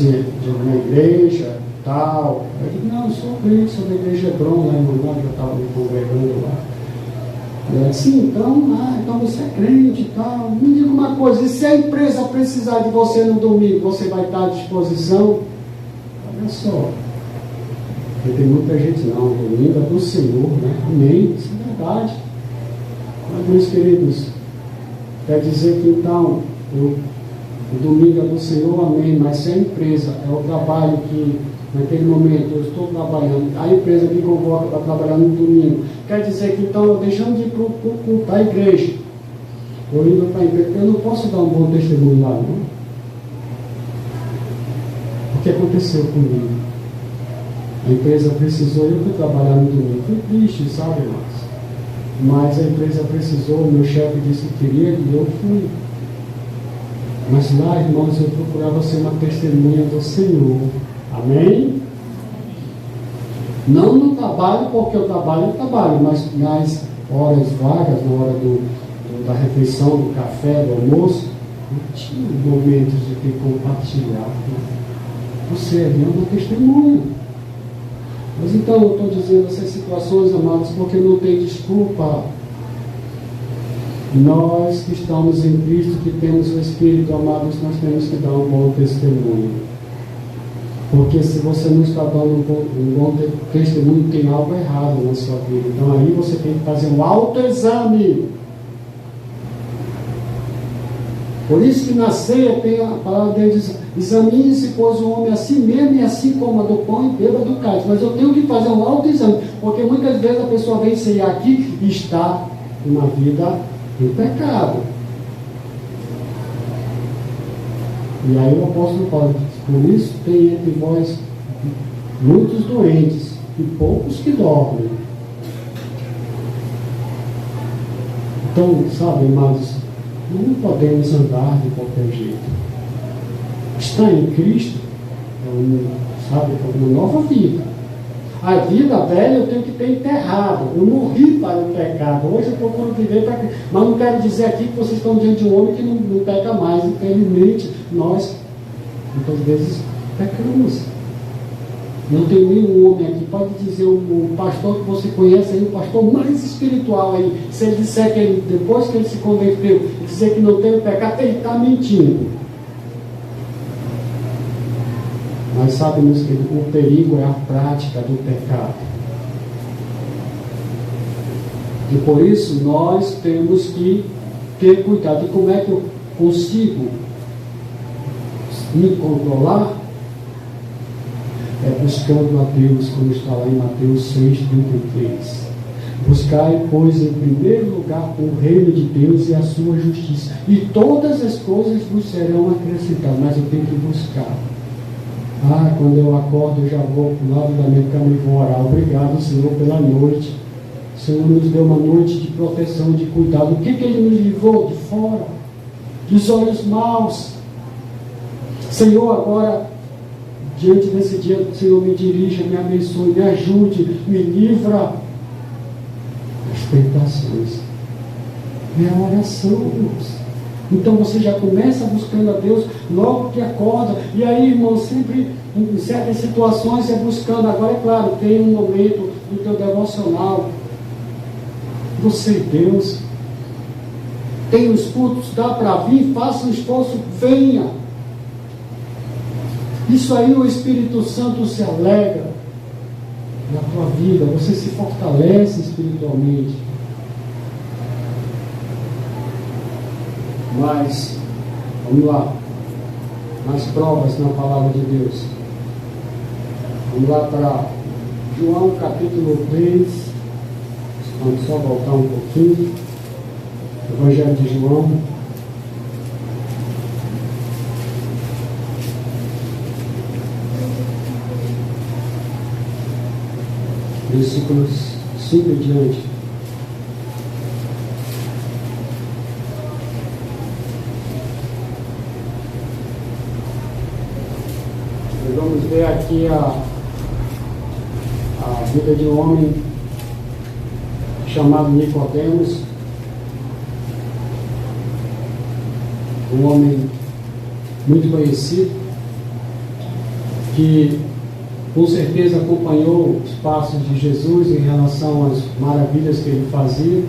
é de uma igreja, tal? Eu disse, não, eu sou crente, sou da igreja Hebron, lá em Rondônia, que eu estava me congregando lá. Eu disse, sim, então você é crente e tal. Me diga uma coisa, e se a empresa precisar de você no domingo, você vai estar à disposição? Olha só. Porque tem muita gente, não, domingo é do Senhor, né? Amém, isso é verdade. Mas, meus queridos, quer dizer que então, o domingo é do Senhor, amém, mas se a empresa é o trabalho que, naquele momento, eu estou trabalhando, a empresa me convoca para trabalhar no domingo, quer dizer que então, eu deixando de ir para o culto da igreja, eu indo para a igreja, eu não posso dar um bom testemunho lá, não? O que aconteceu comigo? A empresa precisou, eu fui trabalhar no domingo, foi triste, sabe, irmãos? Mas a empresa precisou, meu chefe disse que queria e eu fui. Mas lá, irmãos, eu procurava ser uma testemunha do Senhor. Amém? Não no trabalho, porque eu trabalho, mas nas horas vagas, na hora da refeição, do café, do almoço, eu tinha momentos de ter compartilhar. Você é uma testemunha. Mas então eu estou dizendo essas situações, amados, porque não tem desculpa. Nós que estamos em Cristo, que temos o Espírito, amados, nós temos que dar um bom testemunho. Porque se você não está dando um bom testemunho, tem algo errado na sua vida. Então aí você tem que fazer um autoexame. Por isso que na ceia tem a palavra de Deus, examine-se, pois o homem assim mesmo e assim coma do pão e beba do cálice. Mas eu tenho que fazer um autoexame, porque muitas vezes a pessoa vem ceiar aqui e está uma vida em pecado. E aí o apóstolo Paulo diz, por isso tem entre vós muitos doentes e poucos que dormem. Então, sabe, amados, não podemos andar de qualquer jeito. Estar em Cristo é uma nova vida. A vida velha eu tenho que ter enterrado. Eu morri para o pecado. Hoje eu procuro viver para Cristo. Mas não quero dizer aqui que vocês estão diante de um homem que não peca mais. Infelizmente, nós, muitas vezes, pecamos. Não tem nenhum homem aqui. Pode dizer o pastor que você conhece aí, o pastor mais espiritual aí. Se ele disser que ele, depois que ele se converteu, dizer que não tem o pecado, ele está mentindo. Mas sabe, meus queridos, o perigo é a prática do pecado. E por isso nós temos que ter cuidado. E como é que eu consigo me controlar? É buscando a Deus, como está lá em Mateus 6,33. Buscai, pois, em primeiro lugar o reino de Deus e a sua justiça, e todas as coisas vos serão acrescentadas. Mas eu tenho que buscar. Quando eu acordo, eu já vou para o lado da minha cama e vou orar. Obrigado, Senhor, pela noite. O Senhor nos deu uma noite de proteção, de cuidado. O que Ele nos livrou? De fora, dos olhos maus. Senhor, agora, diante desse dia, o Senhor me dirija, me abençoe, me ajude, me livra das tentações. É a oração, irmãos. Então você já começa buscando a Deus logo que acorda. E aí, irmão, sempre em certas situações é buscando. Agora, é claro, tem um momento do teu devocional. Você e Deus. Tem os cultos, dá para vir, faça um esforço, venha. Isso aí o Espírito Santo se alegra na tua vida. Você se fortalece espiritualmente. Mas, vamos lá, mais provas na palavra de Deus. Vamos lá para João capítulo 3. Vamos só voltar um pouquinho. Evangelho de João. Versículos 5 em diante. Vamos ver aqui a vida de um homem chamado Nicodemos, um homem muito conhecido, que com certeza acompanhou os passos de Jesus em relação às maravilhas que ele fazia.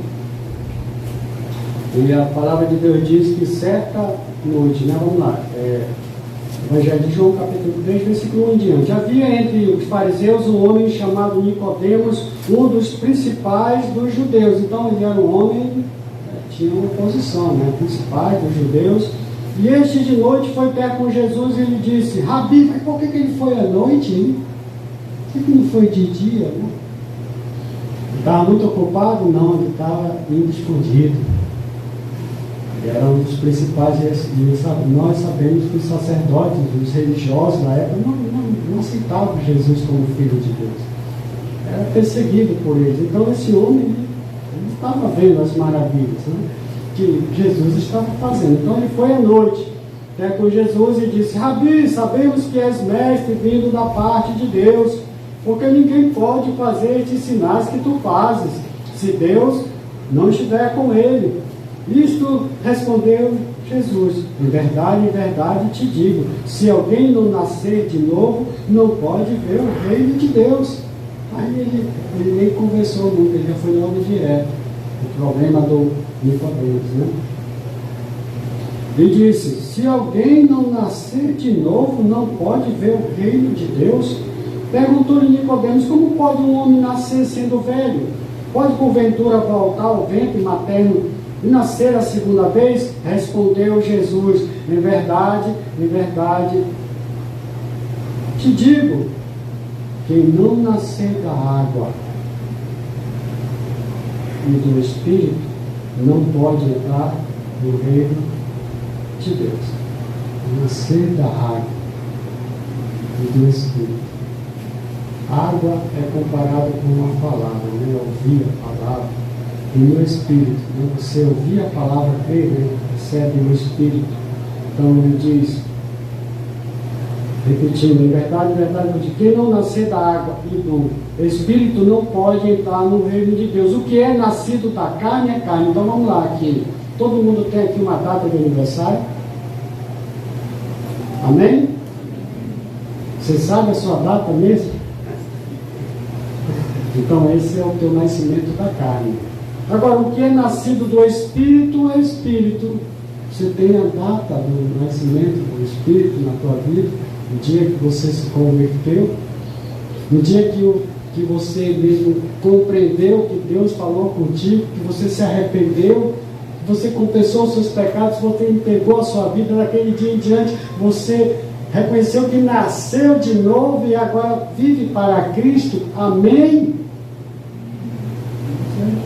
E a palavra de Deus diz que certa noite, né? Vamos lá. Evangelho de João, capítulo 3, versículo 1 em diante. Havia entre os fariseus um homem chamado Nicodemos, um dos principais dos judeus. Então ele era um homem, tinha uma posição, né? Principais dos judeus. E este de noite foi perto com Jesus e ele disse: Rabi, mas por que ele foi à noite, hein? Por que não foi de dia, né? Ele estava muito ocupado? Não, ele estava indo escondido. Ele era um dos principais, e nós sabemos que os sacerdotes, os religiosos da época, não aceitavam Jesus como filho de Deus. Era perseguido por eles. Então esse homem, ele estava vendo as maravilhas, né, que Jesus estava fazendo. Então ele foi à noite até com Jesus e disse: Rabi, sabemos que és mestre vindo da parte de Deus, porque ninguém pode fazer estes sinais que tu fazes, se Deus não estiver com ele. Isto respondeu Jesus: em verdade te digo, se alguém não nascer de novo, não pode ver o reino de Deus. Aí ele nem conversou muito, ele já foi logo direto. O problema do Nicodemos, né? E disse: se alguém não nascer de novo, não pode ver o reino de Deus. Perguntou-lhe Nicodemos: como pode um homem nascer sendo velho? Pode porventura voltar ao ventre materno e nascer a segunda vez? Respondeu Jesus: em verdade te digo, quem não nascer da água e do Espírito não pode entrar no reino de Deus. Nascer da água e do Espírito. Água é comparada com uma palavra, né? Ouvir a palavra. E no Espírito, né? Você ouvir a palavra, crer, né? Recebe o Espírito. Então ele diz, repetindo: em verdade eu digo, quem não nascer da água e do Espírito não pode entrar no reino de Deus. O que é nascido da carne é carne. Então vamos lá aqui. Todo mundo tem aqui uma data de aniversário? Amém? Você sabe a sua data mesmo? Então esse é o teu nascimento da carne. Agora, o que é nascido do Espírito é Espírito. Você tem a data do nascimento do Espírito na tua vida, no dia que você se converteu, no dia que você mesmo compreendeu que Deus falou contigo, que você se arrependeu, que você confessou os seus pecados, você entregou a sua vida. Daquele dia em diante, você reconheceu que nasceu de novo e agora vive para Cristo. Amém?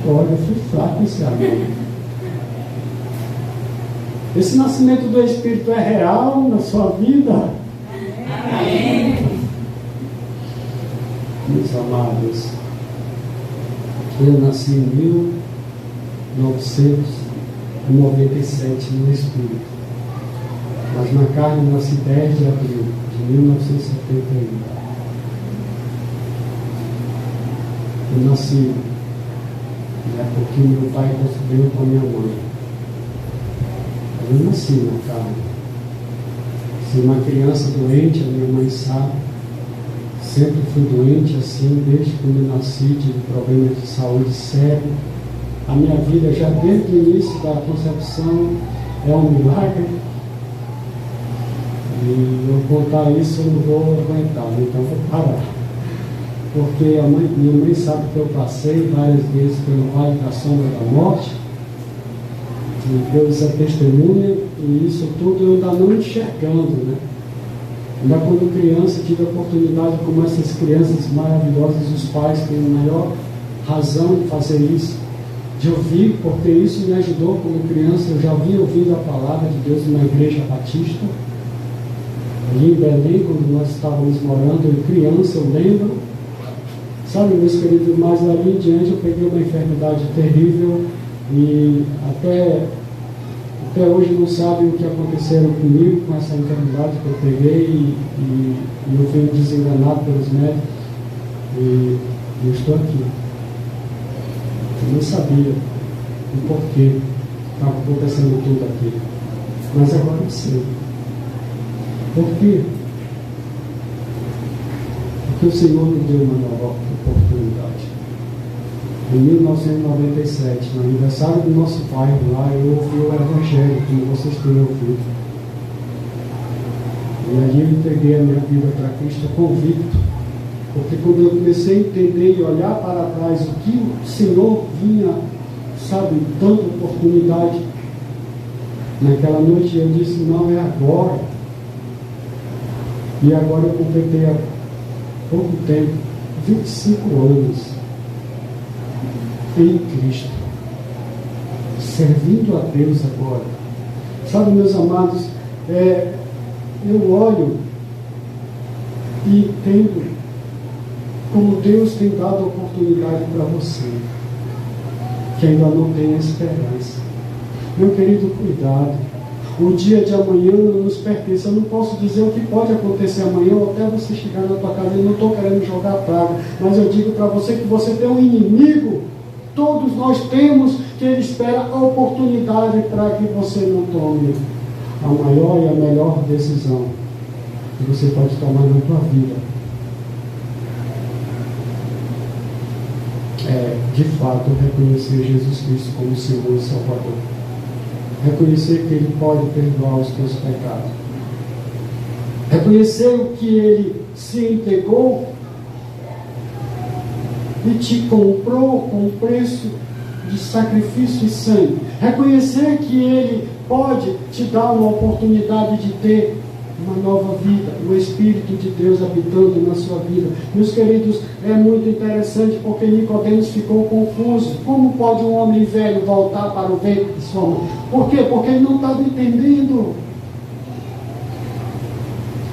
Olha, eu fui fraco esse amém. Esse nascimento do Espírito é real na sua vida? Amém. Meus amados, eu nasci em 1997 no Espírito, mas na carne eu nasci 10 de abril de 1971. Eu nasci porque meu pai concebeu com a minha mãe. Eu nasci na carne. Se uma criança doente, a minha mãe sabe, sempre fui doente assim, desde quando eu nasci, de problemas de saúde sério. A minha vida, já desde o início da concepção, é um milagre. E eu contar isso eu não vou aguentar, então vou parar. Porque minha mãe sabe que eu passei várias vezes pelo vale da sombra da morte. E Deus é testemunha, e isso tudo eu ainda não enxergando, né? Ainda quando criança tive a oportunidade, como essas crianças maravilhosas, os pais têm a maior razão de fazer isso, de ouvir, porque isso me ajudou como criança. Eu já vinha ouvindo a palavra de Deus numa igreja batista, ali em Belém, quando nós estávamos morando, eu criança, eu lembro. Sabe, meus queridos, mas dali em diante eu peguei uma enfermidade terrível e até hoje não sabem o que aconteceu comigo com essa enfermidade que eu peguei e eu fui desenganado pelos médicos e eu estou aqui. Eu não sabia o porquê estava acontecendo tudo aqui, mas agora eu sei. Por quê? Porque o Senhor me deu uma nova oportunidade. Em 1997, no aniversário do nosso bairro lá, eu ouvi o Evangelho, como vocês têm ouvido. E ali eu entreguei a minha vida para Cristo convicto, porque quando eu comecei a entender e olhar para trás o que o Senhor vinha, sabe, dando oportunidade, naquela noite eu disse, não, é agora. E agora eu completei há pouco tempo, 25 anos, em Cristo, servindo a Deus agora. Sabe, meus amados, eu olho e entendo como Deus tem dado oportunidade para você, que ainda não tem esperança. Meu querido, cuidado. O dia de amanhã não nos pertence. Eu não posso dizer o que pode acontecer amanhã ou até você chegar na tua casa. Eu não estou querendo jogar praga, mas eu digo para você que você tem um inimigo. Todos nós temos, que ele espera a oportunidade para que você não tome a maior e a melhor decisão que você pode tomar na tua vida. De fato, reconhecer Jesus Cristo como Senhor e Salvador. Reconhecer que Ele pode perdoar os teus pecados. Reconhecer o que Ele se entregou e te comprou com um preço de sacrifício e sangue. Reconhecer que Ele pode te dar uma oportunidade de ter uma nova vida, o Espírito de Deus habitando na sua vida. Meus queridos, é muito interessante porque Nicodemos ficou confuso. Como pode um homem velho voltar para o ventre de sua mãe? Por quê? Porque ele não estava entendendo.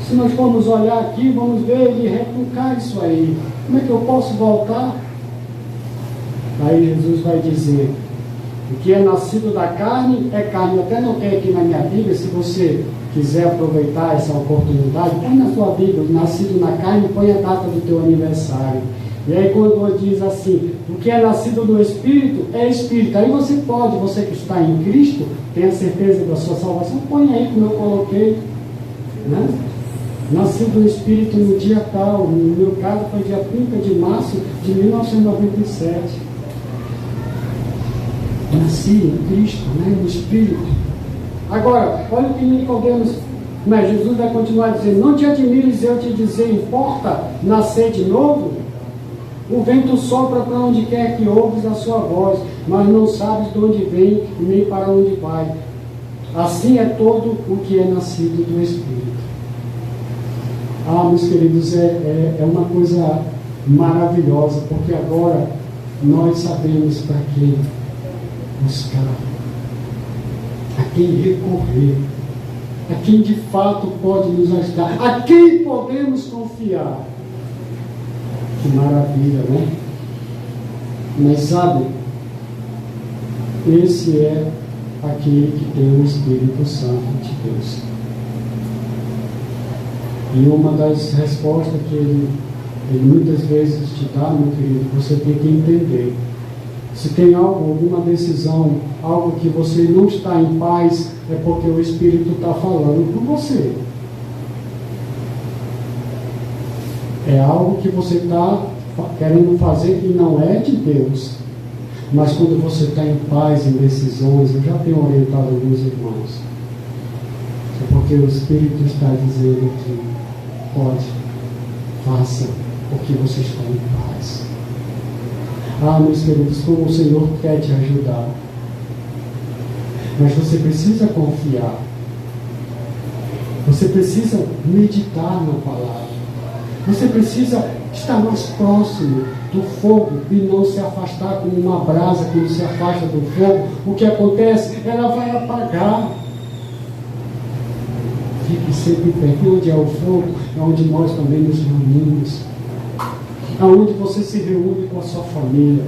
Se nós formos olhar aqui, vamos ver ele retrucar isso aí. Como é que eu posso voltar? Aí Jesus vai dizer, o que é nascido da carne é carne. Eu até notei aqui na minha Bíblia, se você quiser aproveitar essa oportunidade, põe na sua Bíblia, nascido na carne, põe a data do teu aniversário. E aí quando diz assim, o que é nascido do Espírito é Espírito. Aí você pode, você que está em Cristo, tem a certeza da sua salvação, põe aí como eu coloquei, né? Nascido do Espírito no dia tal, no meu caso foi dia 30 de março de 1997. Nasci em Cristo, né? No Espírito. Agora, olha o que Nicodemos, mas Jesus vai continuar dizendo, não te admires eu te dizer, importa nascer de novo? O vento sopra para onde quer que ouves a sua voz, mas não sabes de onde vem nem para onde vai. Assim é todo o que é nascido do Espírito. Meus queridos, é uma coisa maravilhosa, porque agora nós sabemos para quem buscar, a quem recorrer, a quem de fato pode nos ajudar, a quem podemos confiar. Que maravilha, né? Mas sabe, esse é aquele que tem o Espírito Santo de Deus. E uma das respostas que ele muitas vezes te dá, meu querido, você tem que entender. Se tem algo, alguma decisão, algo que você não está em paz, é porque o Espírito está falando com você. É algo que você está querendo fazer e não é de Deus. Mas quando você está em paz, em decisões, eu já tenho orientado alguns irmãos. É porque o Espírito está dizendo que pode, faça, porque você está em paz. Meus queridos, como o Senhor quer te ajudar. Mas você precisa confiar. Você precisa meditar na palavra. Você precisa estar mais próximo do fogo e não se afastar como uma brasa que se afasta do fogo. O que acontece? Ela vai apagar. Fique sempre perto. Onde é o fogo, é onde nós também nos reunimos. Aonde você se reúne com a sua família.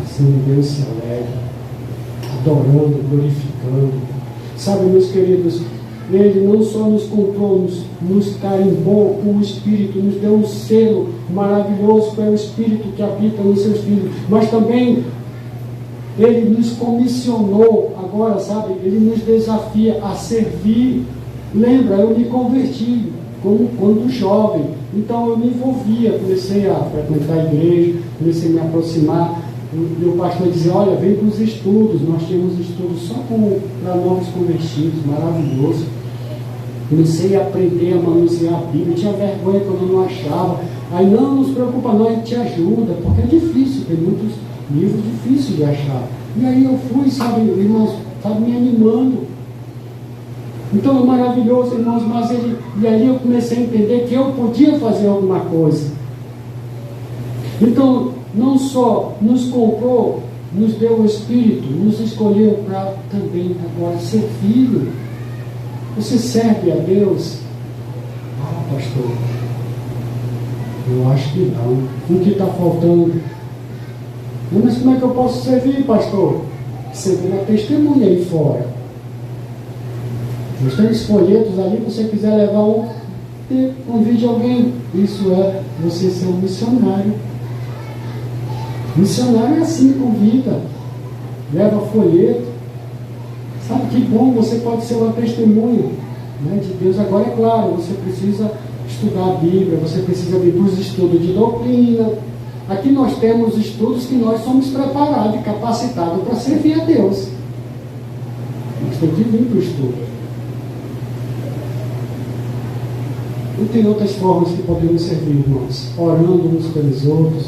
Senhor Deus se alegra, adorando, glorificando. Sabe, meus queridos, Ele não só nos comprou, nos carimbou com o Espírito, nos deu um selo maravilhoso que é o Espírito que habita nos seus filhos, mas também Ele nos comissionou agora, sabe, Ele nos desafia a servir. Lembra, eu me converti. como quando jovem. Então eu me envolvia, comecei a frequentar a igreja, comecei a me aproximar. E o pastor dizia, olha, vem para os estudos. Nós tínhamos estudos só para novos convertidos, maravilhoso. Comecei a aprender a manusear a Bíblia, tinha vergonha quando eu não achava. Aí, não se preocupa não, ele te ajuda, porque é difícil, tem muitos livros difíceis de achar. E aí eu fui, sabe, irmãos, me animando. Então é maravilhoso, irmãos, e aí eu comecei a entender que eu podia fazer alguma coisa. Então, não só nos comprou, nos deu o Espírito, nos escolheu para também agora ser filho. Você serve a Deus? Ah, pastor, eu acho que não. O que está faltando? Mas como é que eu posso servir, pastor? Servir a testemunha aí fora. Nós temos folhetos ali, se você quiser levar convide alguém. Isso é você ser um missionário. Missionário é assim, convida, leva folheto. Sabe que bom, você pode ser uma testemunha, né, de Deus. Agora, é claro, você precisa estudar a Bíblia, você precisa vir para os estudos de doutrina. Aqui nós temos estudos que nós somos preparados e capacitados para servir a Deus. Nós temos que vir para o estudo. E tem outras formas que podemos servir, irmãos. Orando uns pelos outros,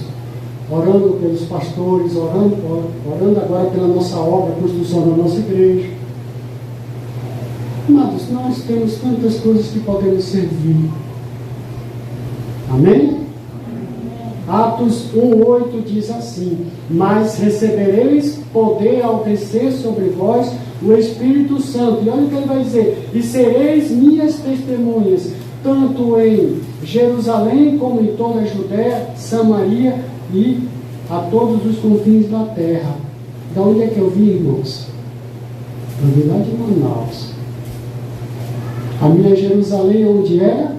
orando pelos pastores, orando agora pela nossa obra, a construção da nossa igreja. Amados, nós temos tantas coisas que podemos servir. Amém? Atos 1:8 diz assim: mas recebereis poder ao descer sobre vós o Espírito Santo. E olha o que ele vai dizer: e sereis minhas testemunhas, tanto em Jerusalém como em toda a Judéia, Samaria e a todos os confins da terra. Da onde é que eu vim, irmãos? Eu vim lá de Manaus. A minha Jerusalém onde era?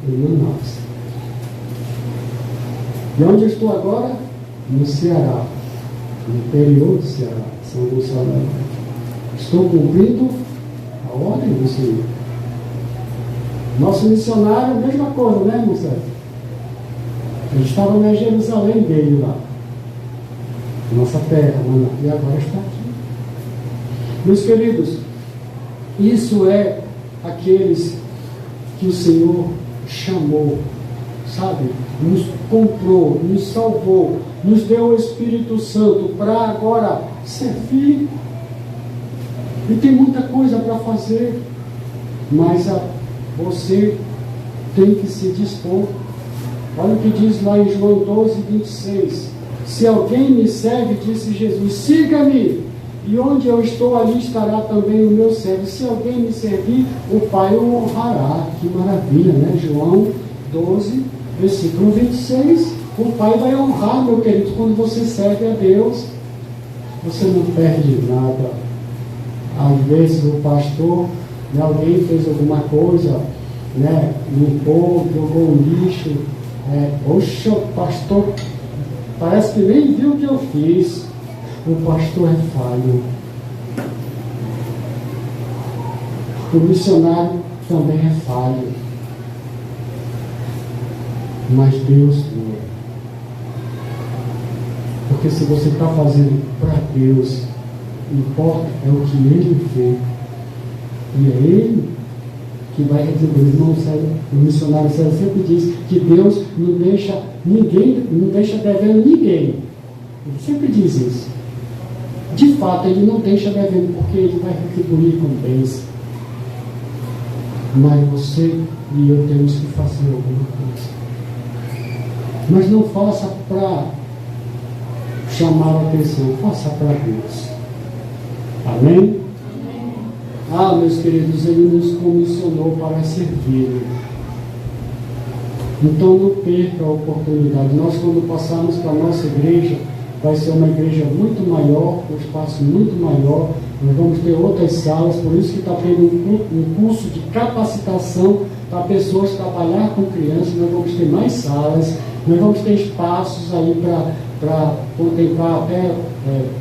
Em Manaus. E onde eu estou agora? No Ceará, no interior do Ceará, São Gonçalo. Estou cumprindo a ordem do Senhor. Nosso missionário, a mesma coisa, né, moçada? Ele estava na Jerusalém dele lá, nossa terra, e agora está aqui. Meus queridos, isso é aqueles que o Senhor chamou, sabe? Nos comprou, nos salvou, nos deu o Espírito Santo para agora servir. E tem muita coisa para fazer, mas você tem que se dispor. Olha o que diz lá em João 12:26. Se alguém me serve, disse Jesus, siga-me, e onde eu estou, ali estará também o meu servo. Se alguém me servir, o Pai o honrará. Que maravilha, né? João 12, versículo 26. O Pai vai honrar, meu querido, quando você serve a Deus. Você não perde nada. Às vezes o pastor, né, alguém fez alguma coisa, né, limpou, jogou um lixo. Oxa, o pastor parece que nem viu o que eu fiz. O pastor é falho. O missionário também é falho. Mas Deus não é. Porque se você está fazendo para Deus, importa é o que Ele vê. E é Ele que vai retribuir. Irmão, o missionário sempre diz que Deus não deixa ninguém, não deixa devendo ninguém. Ele sempre diz isso. De fato, Ele não deixa devendo, porque Ele vai retribuir com bens. Mas você e eu temos que fazer alguma coisa. Mas não faça para chamar a atenção, faça para Deus. Amém? Ah, meus queridos, Ele nos comissionou para servir. Então não perca a oportunidade. Nós, quando passarmos para a nossa igreja, vai ser uma igreja muito maior, um espaço muito maior. Nós vamos ter outras salas, por isso que está tendo um curso de capacitação para pessoas trabalhar com crianças. Nós vamos ter mais salas, nós vamos ter espaços aí para contemplar até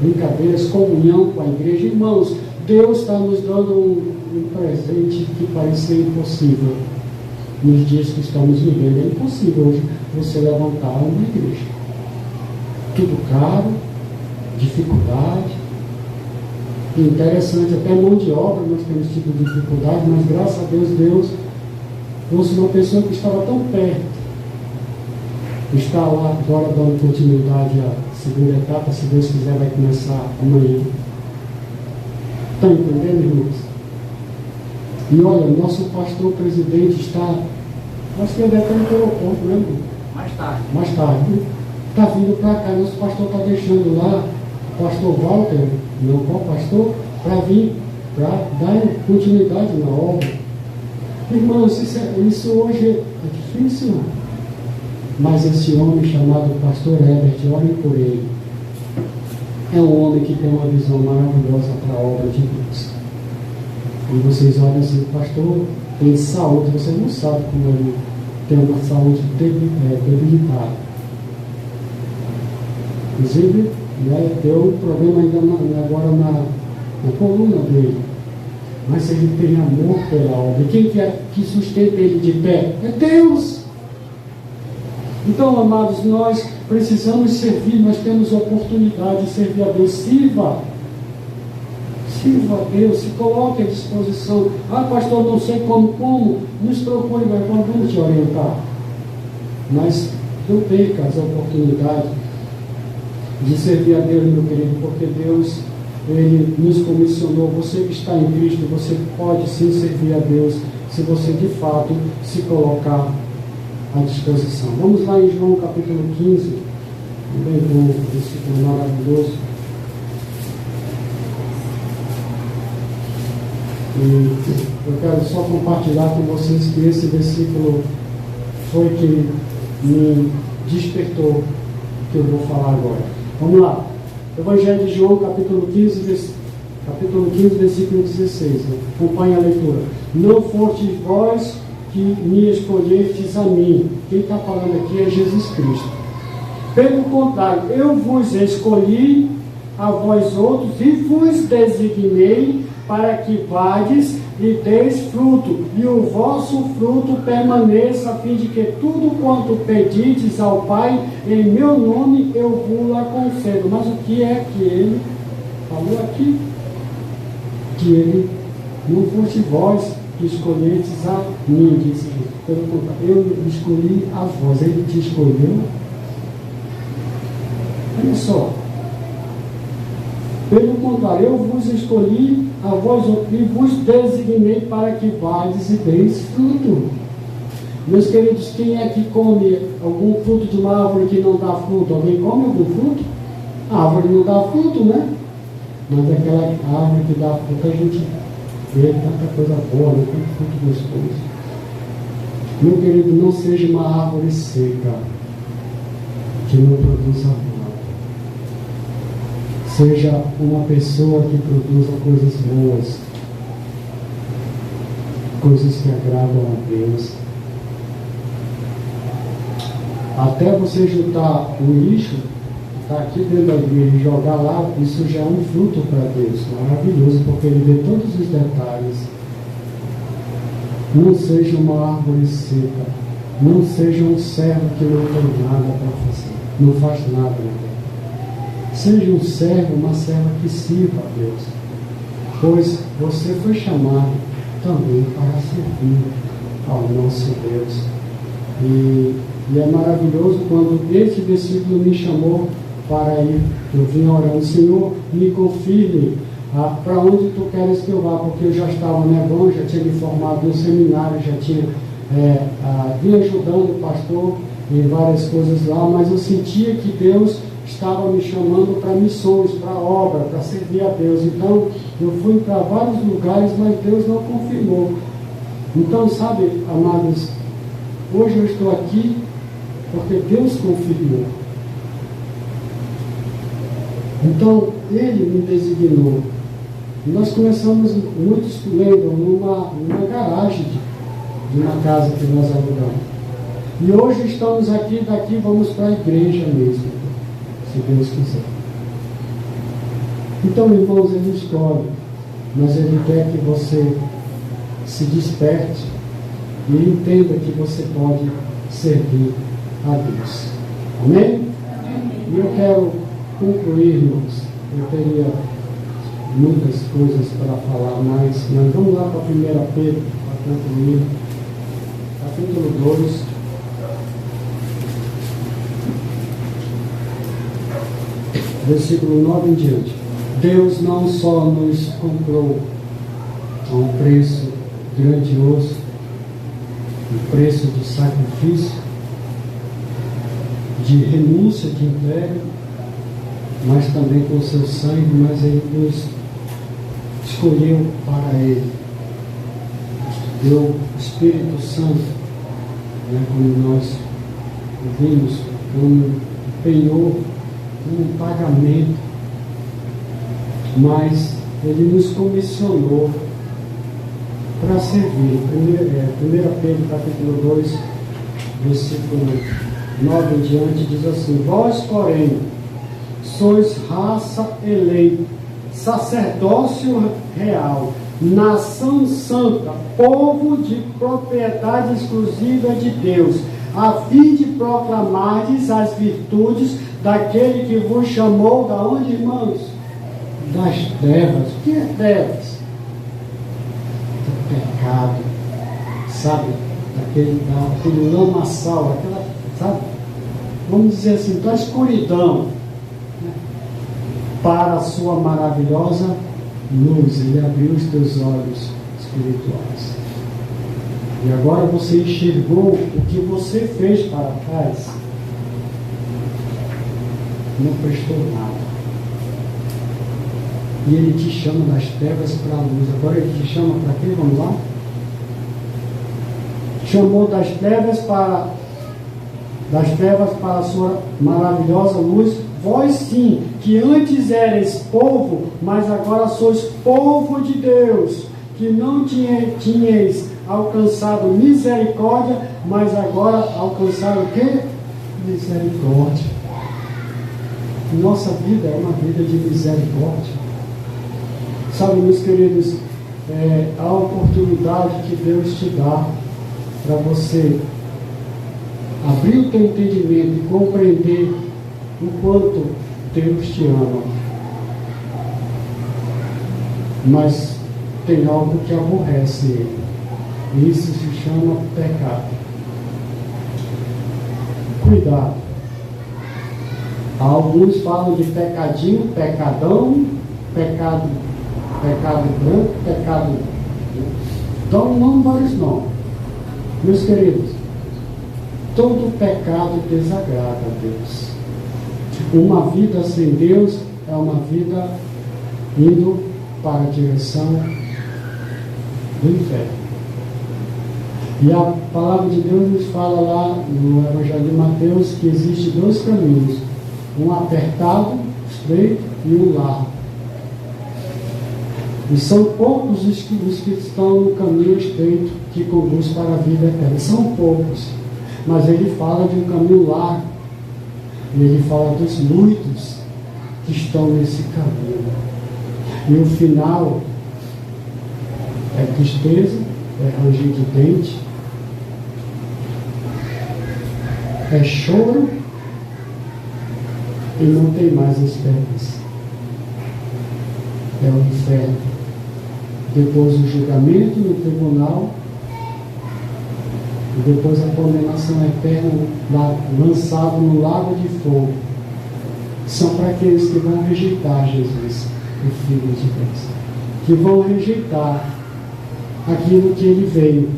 brincadeiras, comunhão com a igreja. Irmãos, Deus está nos dando um presente que parecia impossível. nos dias que estamos vivendo. É impossível hoje você levantar uma igreja. Tudo caro, dificuldade. Interessante, até mão de obra nós temos tido dificuldade, mas graças a Deus, Deus trouxe uma pessoa que estava tão perto. Está lá agora dando continuidade à segunda etapa, se Deus quiser vai começar amanhã. Estão entendendo, irmãos? E olha, nosso pastor presidente está, acho que ele até no aeroporto, né, irmão? Mais tarde. Está vindo para cá, nosso pastor está deixando lá, o pastor Walter, não qual pastor, para vir, para dar continuidade na obra. Irmãos, isso hoje é difícil, mas esse homem chamado pastor Herbert, olhem por ele, é um homem que tem uma visão maravilhosa para a obra de Deus. E vocês olham assim, o pastor tem saúde, você não sabe como ele tem uma saúde debilitada. Inclusive, né, deu um problema ainda agora na coluna dele. Mas ele tem amor pela obra. E quem que sustenta ele de pé? É Deus! Então, amados, nós precisamos servir, nós temos oportunidade de servir a Deus. Sirva a Deus, se coloque à disposição. Ah, pastor, não sei como, nos procure, mas vamos te orientar. Mas não perca as oportunidades de servir a Deus, meu querido, porque Deus, Ele nos comissionou. Você que está em Cristo, você pode sim servir a Deus, se você de fato se colocar à disposição. Vamos lá em João capítulo 15, também um versículo maravilhoso. E eu quero só compartilhar com vocês que esse versículo foi que me despertou que eu vou falar agora. Vamos lá. Evangelho de João, capítulo 15, versículo 16. Né? Acompanhe a leitura. Não fostes vós que me escolhestes a mim. Quem está falando aqui é Jesus Cristo. Pelo contrário, eu vos escolhi a vós outros e vos designei para que vades e deis fruto, e o vosso fruto permaneça, a fim de que tudo quanto pedides ao Pai, em meu nome eu vos concedo. Mas o que é que ele falou aqui? Que ele não fosse vós que escolhestes a mim, disse Jesus. Pelo contrário, eu escolhi a vós. Ele te escolheu. Olha só. Pelo contrário, eu vos escolhi a vós e vos designei para que vades e deis fruto. Meus queridos, quem é que come algum fruto de uma árvore que não dá fruto? Alguém come algum fruto? A árvore não dá fruto, né? Mas aquela árvore que dá fruto, a gente vê tanta coisa boa, né? Tanto fruto gostoso. Meu querido, não seja uma árvore seca que não produz amor. Seja uma pessoa que produza coisas boas, coisas que agradam a Deus. Até você juntar o lixo que está aqui dentro da igreja e jogar lá, isso já é um fruto para Deus, maravilhoso, porque Ele vê todos os detalhes. Não seja uma árvore seca, não seja um servo que não tem nada para fazer, não faz nada na terra. Seja um servo, uma serva que sirva a Deus, pois você foi chamado também para servir ao nosso Deus. E é maravilhoso quando esse versículo me chamou para ir. Eu vim orando, Senhor, me confirme para onde tu queres que eu vá, porque eu já estava no Hebron, já tinha me formado no seminário, já tinha vim ajudando o pastor em várias coisas lá, mas eu sentia que Deus estava me chamando para missões, para obra, para servir a Deus. Então, eu fui para vários lugares, mas Deus não confirmou. Então, sabe, amados, hoje eu estou aqui porque Deus confirmou. Então, Ele me designou. E nós começamos, muitos lembram, numa garagem de uma casa que nós alugamos. E hoje estamos aqui, daqui vamos para a igreja mesmo, se Deus quiser. Então, irmãos, Ele escolhe, mas Ele quer que você se desperte e entenda que você pode servir a Deus. Amém? E eu quero concluir, irmãos. Eu teria muitas coisas para falar, mas vamos lá para 1 Pedro, para concluir. Capítulo 2. Versículo 9 em diante. Deus não só nos comprou a um preço grandioso, um preço de sacrifício, de renúncia de entrega, mas também com o seu sangue, mas Ele nos escolheu para Ele. Deu o Espírito Santo, como nós vimos, como penhor, um pagamento, mas Ele nos comissionou para servir. 1 Pedro capítulo 2, versículo 9 em diante, diz assim: vós, porém, sois raça eleita, sacerdócio real, nação santa, povo de propriedade exclusiva de Deus, a fim de proclamardes as virtudes daquele que vos chamou, da onde, irmãos? Das trevas. O que é trevas? Do pecado, sabe? Daquele lamaçal, sabe? Vamos dizer assim, da escuridão, né? Para a sua maravilhosa luz. Ele abriu os teus olhos espirituais. E agora você enxergou o que você fez para trás. Não prestou nada. E Ele te chama das trevas para a luz. Agora Ele te chama para quê? Vamos lá? Chamou das trevas para a sua maravilhosa luz. Vós sim, que antes erais povo, mas agora sois povo de Deus, que não tinhais alcançado misericórdia, mas agora alcançaram o quê? Misericórdia. Nossa vida é uma vida de misericórdia. Sabe, meus queridos, a oportunidade que Deus te dá para você abrir o teu entendimento e compreender o quanto Deus te ama. Mas tem algo que aborrece Ele. E isso se chama pecado. Cuidado. Alguns falam de pecadinho, pecadão, pecado branco, pecado. Dão vários nomes. Meus queridos, todo pecado desagrada a Deus. Uma vida sem Deus é uma vida indo para a direção do inferno. E a palavra de Deus nos fala lá no Evangelho de Mateus que existem dois caminhos: um apertado, estreito, e um largo. E são poucos os que estão no caminho estreito que conduz para a vida eterna. São poucos. Mas ele fala de um caminho largo. E ele fala dos muitos que estão nesse caminho. E o final é tristeza, é ranger de dente, é choro e não tem mais esperança. É o inferno. Depois o julgamento no tribunal e depois a condenação eterna lançado no lago de fogo. São para aqueles que vão rejeitar Jesus, o Filho de Deus, que vão rejeitar aquilo que ele veio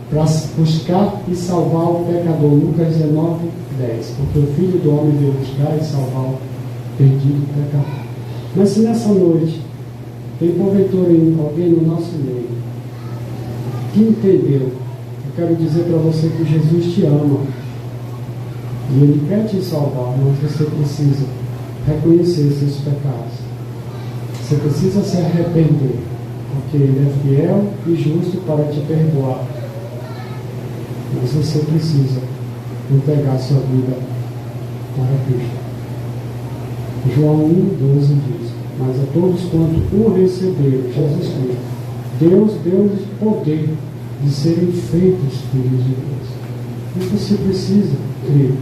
para buscar e salvar o pecador. Lucas 19, 10. Porque o Filho do Homem veio buscar e salvar o perdido pecador. Mas se nessa noite tem porventura alguém no nosso meio que entendeu, eu quero dizer para você que Jesus te ama e Ele quer te salvar, mas você precisa reconhecer seus pecados. Você precisa se arrepender, porque Ele é fiel e justo para te perdoar. Mas você precisa entregar sua vida para Cristo. João 1,12 diz: mas a todos quanto o receberam, Jesus Cristo, Deus deu-lhes poder de serem feitos filhos de Deus. Mas você precisa crer.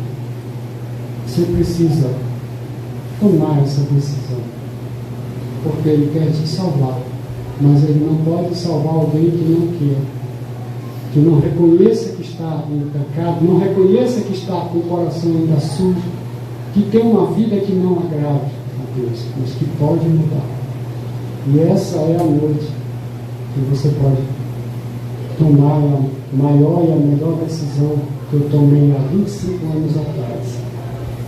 Você precisa tomar essa decisão. Porque Ele quer te salvar. Mas Ele não pode salvar alguém que não quer. Que não reconheça que está em pecado, não reconheça que está com o coração ainda sujo, que tem uma vida que não agrade a Deus, mas que pode mudar. E essa é a noite que você pode tomar a maior e a melhor decisão que eu tomei há 25 anos atrás.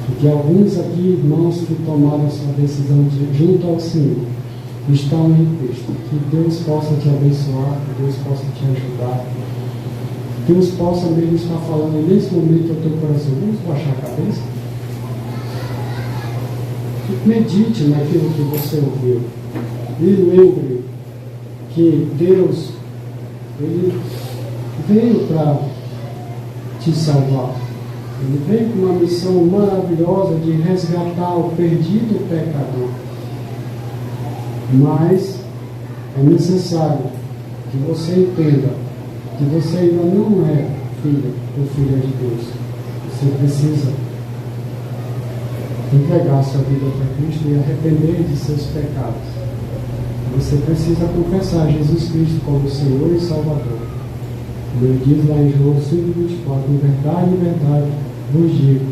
E que alguns aqui, irmãos, que tomaram essa decisão junto ao Senhor, estão em Cristo. Que Deus possa te abençoar, que Deus possa te ajudar. Que Deus possa mesmo estar falando nesse momento ao teu coração. Vamos baixar a cabeça? Medite naquilo que você ouviu. E lembre que Deus, Ele veio para te salvar. Ele veio com uma missão maravilhosa de resgatar o perdido pecador. Mas é necessário que você entenda que você ainda não é filho ou filha de Deus. Você precisa entregar sua vida para Cristo e arrepender de seus pecados. Você precisa confessar Jesus Cristo como Senhor e Salvador. Como Ele diz lá em João 5,24, em verdade, vos digo,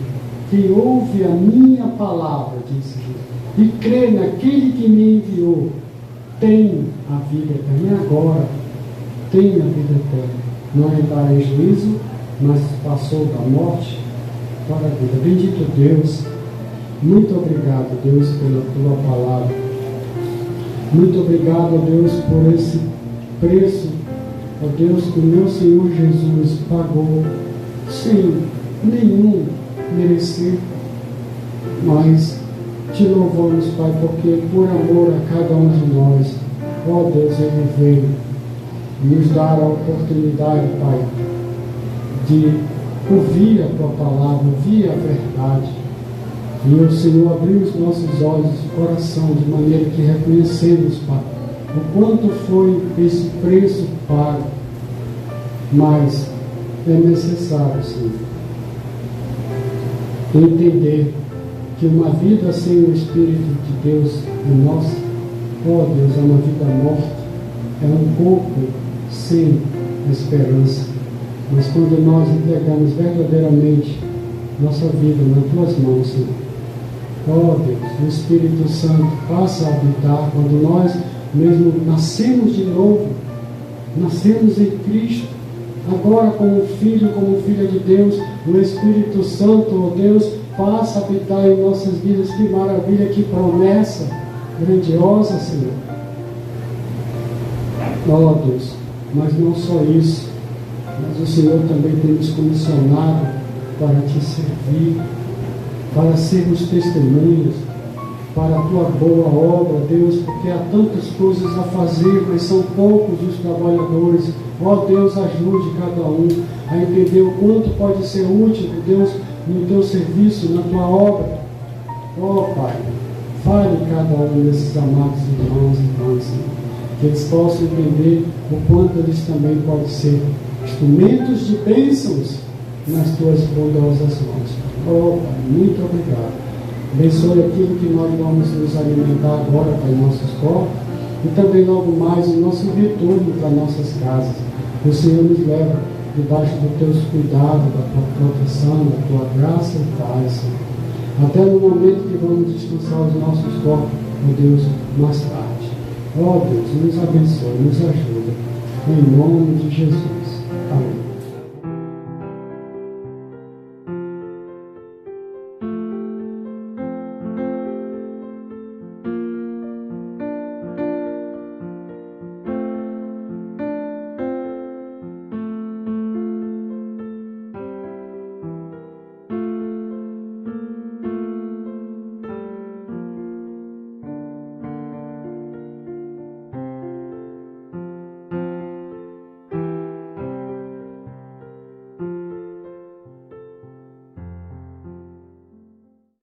quem ouve a minha palavra, disse Jesus, e crê naquele que me enviou, tem a vida eterna. E agora tem a vida eterna. Não entrará em juízo, mas passou da morte para a vida. Bendito Deus, muito obrigado, Deus, pela tua palavra. Muito obrigado, Deus, por esse preço, ó Deus, que o meu Senhor Jesus pagou sem nenhum merecer. Mas te louvamos, Pai, porque por amor a cada um de nós, ó Deus, Ele veio nos dar a oportunidade, Pai, de ouvir a Tua palavra, ouvir a verdade. E o Senhor abriu os nossos olhos de coração, de maneira que reconhecemos, Pai, o quanto foi esse preço pago. Mas é necessário, Senhor, entender que uma vida sem o Espírito de Deus em nós, ó Deus, é uma vida morta, é um corpo sem esperança. Mas quando nós entregamos verdadeiramente nossa vida nas Tuas mãos, Senhor, ó Deus, o Espírito Santo passa a habitar. Quando nós mesmo nascemos de novo, nascemos em Cristo, agora como filho, como filha de Deus, o Espírito Santo, ó Deus, passa a habitar em nossas vidas. Que maravilha, que promessa grandiosa, Senhor. Ó Deus, mas não só isso, mas o Senhor também tem nos comissionado para Te servir, para sermos testemunhas, para a Tua boa obra, Deus, porque há tantas coisas a fazer, mas são poucos os trabalhadores. Ó Deus, ajude cada um a entender o quanto pode ser útil, Deus, no Teu serviço, na Tua obra. Ó Pai, fale cada um desses amados irmãos e irmãs, que eles possam entender o quanto eles também podem ser instrumentos de bênçãos nas Tuas bondosas mãos. Oh, Pai, muito obrigado. Abençoe aquilo que nós vamos nos alimentar agora para nossos corpos e também logo mais o nosso retorno para nossas casas. O Senhor nos leva debaixo dos Teus cuidados, da Tua proteção, da Tua graça e paz, Senhor. Até no momento que vamos descansar os nossos corpos, ó Deus, mais tarde. Ó Deus, nos abençoe, nos ajuda. Em nome de Jesus.